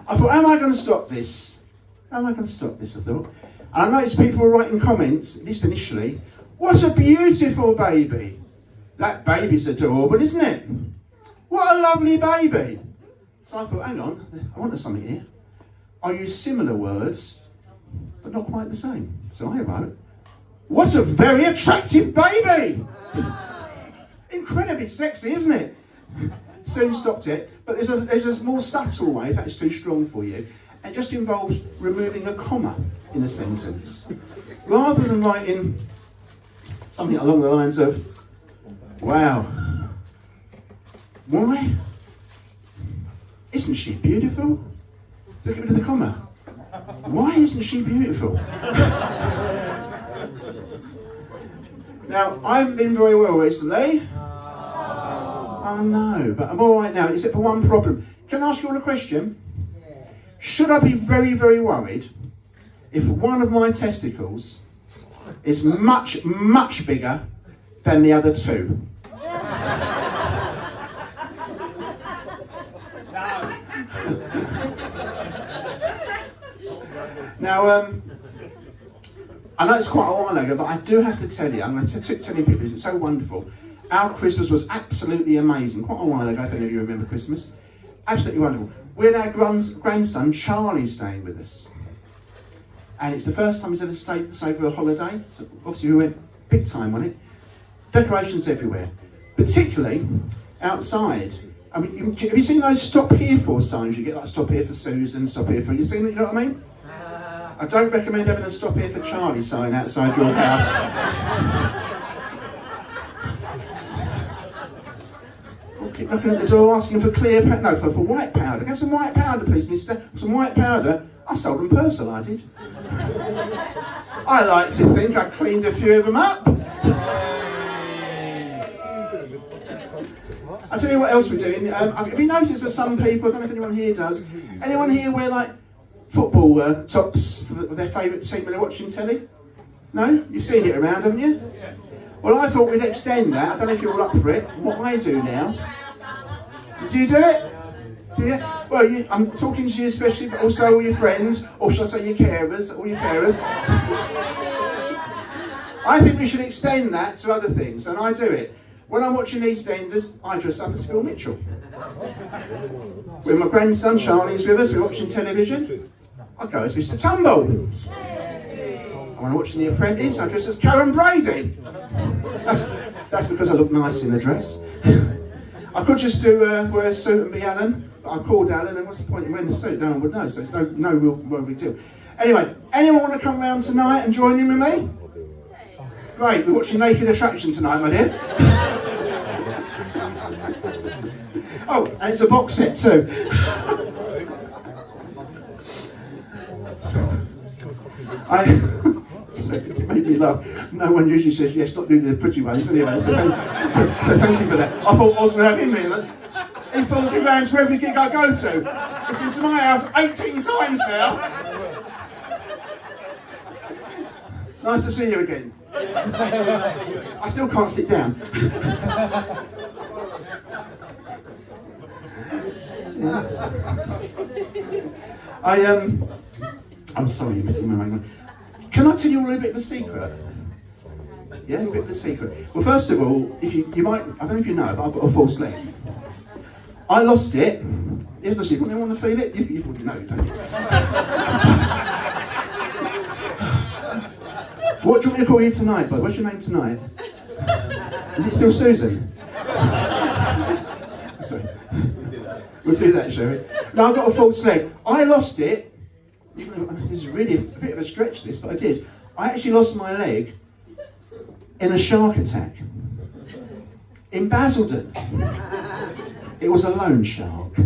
I thought, how am I going to stop this? How am I going to stop this, I thought. And I noticed people were writing comments, at least initially, what a beautiful baby. That baby's adorable, isn't it? What a lovely baby. So I thought, hang on, I want something here. I use similar words, but not quite the same. So I wrote, what a very attractive baby. Incredibly sexy, isn't it? Soon stopped it, but there's a more subtle way, if that's too strong for you. It just involves removing a comma in a sentence. Rather than writing something along the lines of, wow, why? Isn't she beautiful? Look at the comma. Why isn't she beautiful? Now, I haven't been very well recently. Oh no, but I'm all right now, except for one problem. Can I ask you all a question? Should I be very, very worried if one of my testicles is much, much bigger than the other two? Now, I know it's quite a while ago, but I do have to tell you, I'm going to tell you people, it's so wonderful. Our Christmas was absolutely amazing. Quite a while ago, if any of you remember Christmas. Absolutely wonderful. We had our grandson, Charlie, staying with us. And it's the first time he's ever stayed for a holiday. So obviously we went big time on it. Decorations everywhere. Particularly outside. I mean, have you seen those stop here for signs? You get like stop here for Susan, stop here for... You seen it, you know what I mean? I don't recommend having a stop here for Charlie sign outside your house. Keep knocking at the door asking for clear powder. No, for white powder. Can I have some white powder, please, mister? Some white powder? I sold them Purcell, I did. I like to think I cleaned a few of them up. I'll tell you what else we're doing. Have you noticed that some people, I don't know if anyone here does, anyone here wear like football tops for their favourite team when they're watching telly? No? You've seen it around, haven't you? Well, I thought we'd extend that. I don't know if you're all up for it. What I do now. Do you do it? Do you? Well, I'm talking to you especially, but also all your friends, or should I say your carers, all your carers. I think we should extend that to other things, and I do it. When I'm watching EastEnders, I dress up as Phil Mitchell. When my grandson Charlie's with us, we're watching television, I go as Mr. Tumble. And when I'm watching The Apprentice, I dress as Karen Brady. That's because I look nice in the dress. I could just wear a suit and be Alan, but I'm called Alan, and what's the point in wearing the suit? No one would know, so it's no real big deal. Anyway, anyone want to come round tonight and join in with me? Great, we're watching Naked Attraction tonight, my dear. Oh, and it's a box set too. It made me laugh. No one usually says yes, not doing the pretty ones anyway, so thank you for that. I thought I was going to have him here. He follows me around to every gig I go to. He's been to my house 18 times now. Nice to see you again. I still can't sit down. I'm sorry, can I tell you all a bit of a secret? Yeah, a bit of a secret. Well, first of all, if you might, I don't know if you know, but I've got a false leg. I lost it. Here's the secret. You want to feel it? You already know, don't you? What do you want me to call you tonight, bud? What's your name tonight? Is it still Susan? Sorry. We'll do that, shall we? No, I've got a false leg. I lost it. This is really a bit of a stretch, this, but I did. I actually lost my leg in a shark attack in Basildon. It was a loan shark.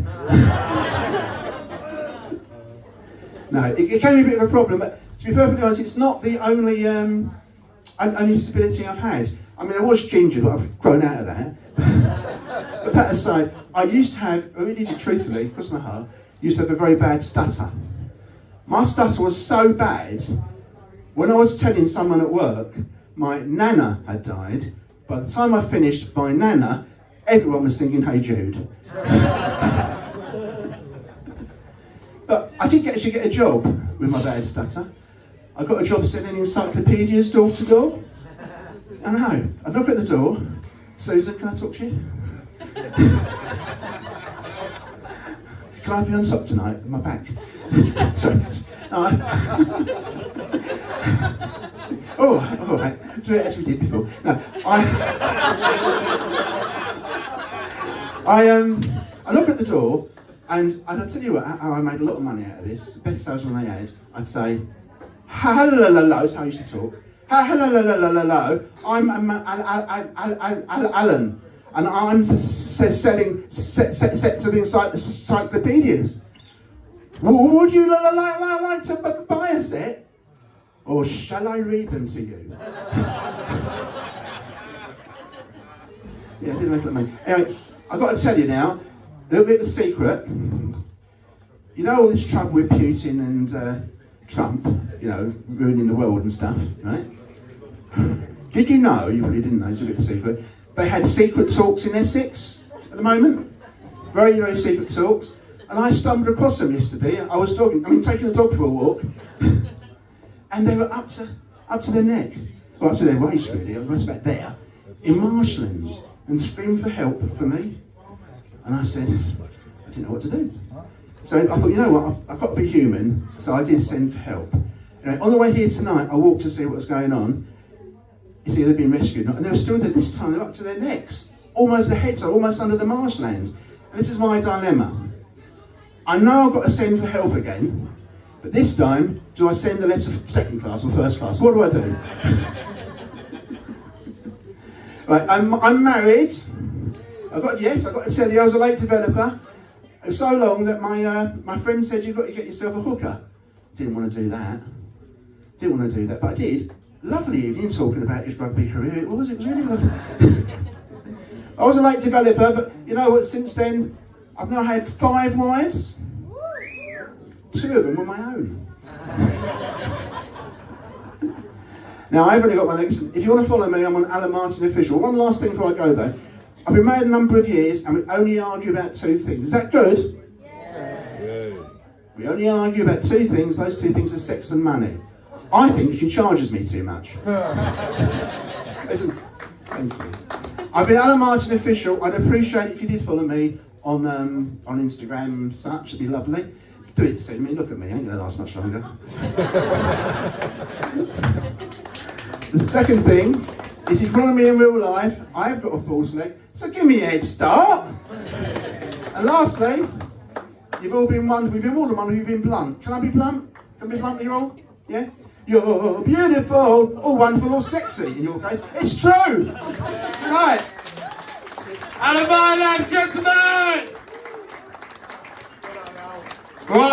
No, it can be a bit of a problem, but to be perfectly honest, it's not the only disability I've had. I mean, I was ginger, but I've grown out of that. But that aside, I used to have, really truthfully, because of my heart, used to have a very bad stutter. My stutter was so bad, when I was telling someone at work my nana had died, by the time I finished my nana, everyone was singing Hey Jude. But I did actually get a job with my bad stutter. I got a job selling encyclopedias door to door. I know, I knock at the door. Susan, can I talk to you? Can I have you on top tonight with my back? Sorry. Oh, all right. Do it as we did before. No, I look at the door, and I'll tell you what, how I made a lot of money out of this. The best sales when I had, I'd say, hello, is how I used to talk. Hello, I'm Alan, and I'm selling sets of encyclopedias. Would you like to buy a set? Or shall I read them to you? Yeah, I didn't make that money. Anyway, I've got to tell you now, a little bit of a secret. You know all this trouble with Putin and Trump, you know, ruining the world and stuff, right? Did you know, you probably didn't know, it's a bit of a secret, they had secret talks in Essex at the moment? Very, very secret talks. And I stumbled across them yesterday. I was taking the dog for a walk, and they were up to their neck, well, up to their waist really, I was about there, in marshland, and screamed for help for me. And I said, I didn't know what to do. So I thought, you know what, I've got to be human, so I did send for help. Anyway, on the way here tonight, I walked to see what was going on. You see, they've been rescued, and they were still there this time, they're up to their necks, almost their heads are almost under the marshland. And this is my dilemma. I know I've got to send for help again, but this time, do I send the letter second class or first class? What do I do? Right, I'm married. I've got to tell you, I was a late developer. It was so long that my friend said, you've got to get yourself a hooker. Didn't want to do that. But I did. Lovely evening talking about his rugby career. It was really lovely. I was a late developer, but you know what, since then, I've now had 5 wives. 2 of them were my own. Now, I've only got my legs. If you want to follow me, I'm on Alan Martin Official. One last thing before I go, though. I've been married a number of years, and we only argue about 2 things. Is that good? Yeah. We only argue about 2 things. Those 2 things are sex and money. I think she charges me too much. Listen, thank you. I've been Alan Martin Official. I'd appreciate it if you did follow me on Instagram and such. It'd be lovely. Do it to see me. Look at me. I ain't going to last much longer. The second thing is, if you follow me in real life, I've got a false leg, so give me a head start. And lastly, you've all been wonderful. You've been all the wonderful. You've been blunt. Can I be blunt? Can I be blunt, you all? Yeah? You're beautiful, or wonderful, or sexy, in your case. It's true! Right. And a ladies and gentlemen! Right.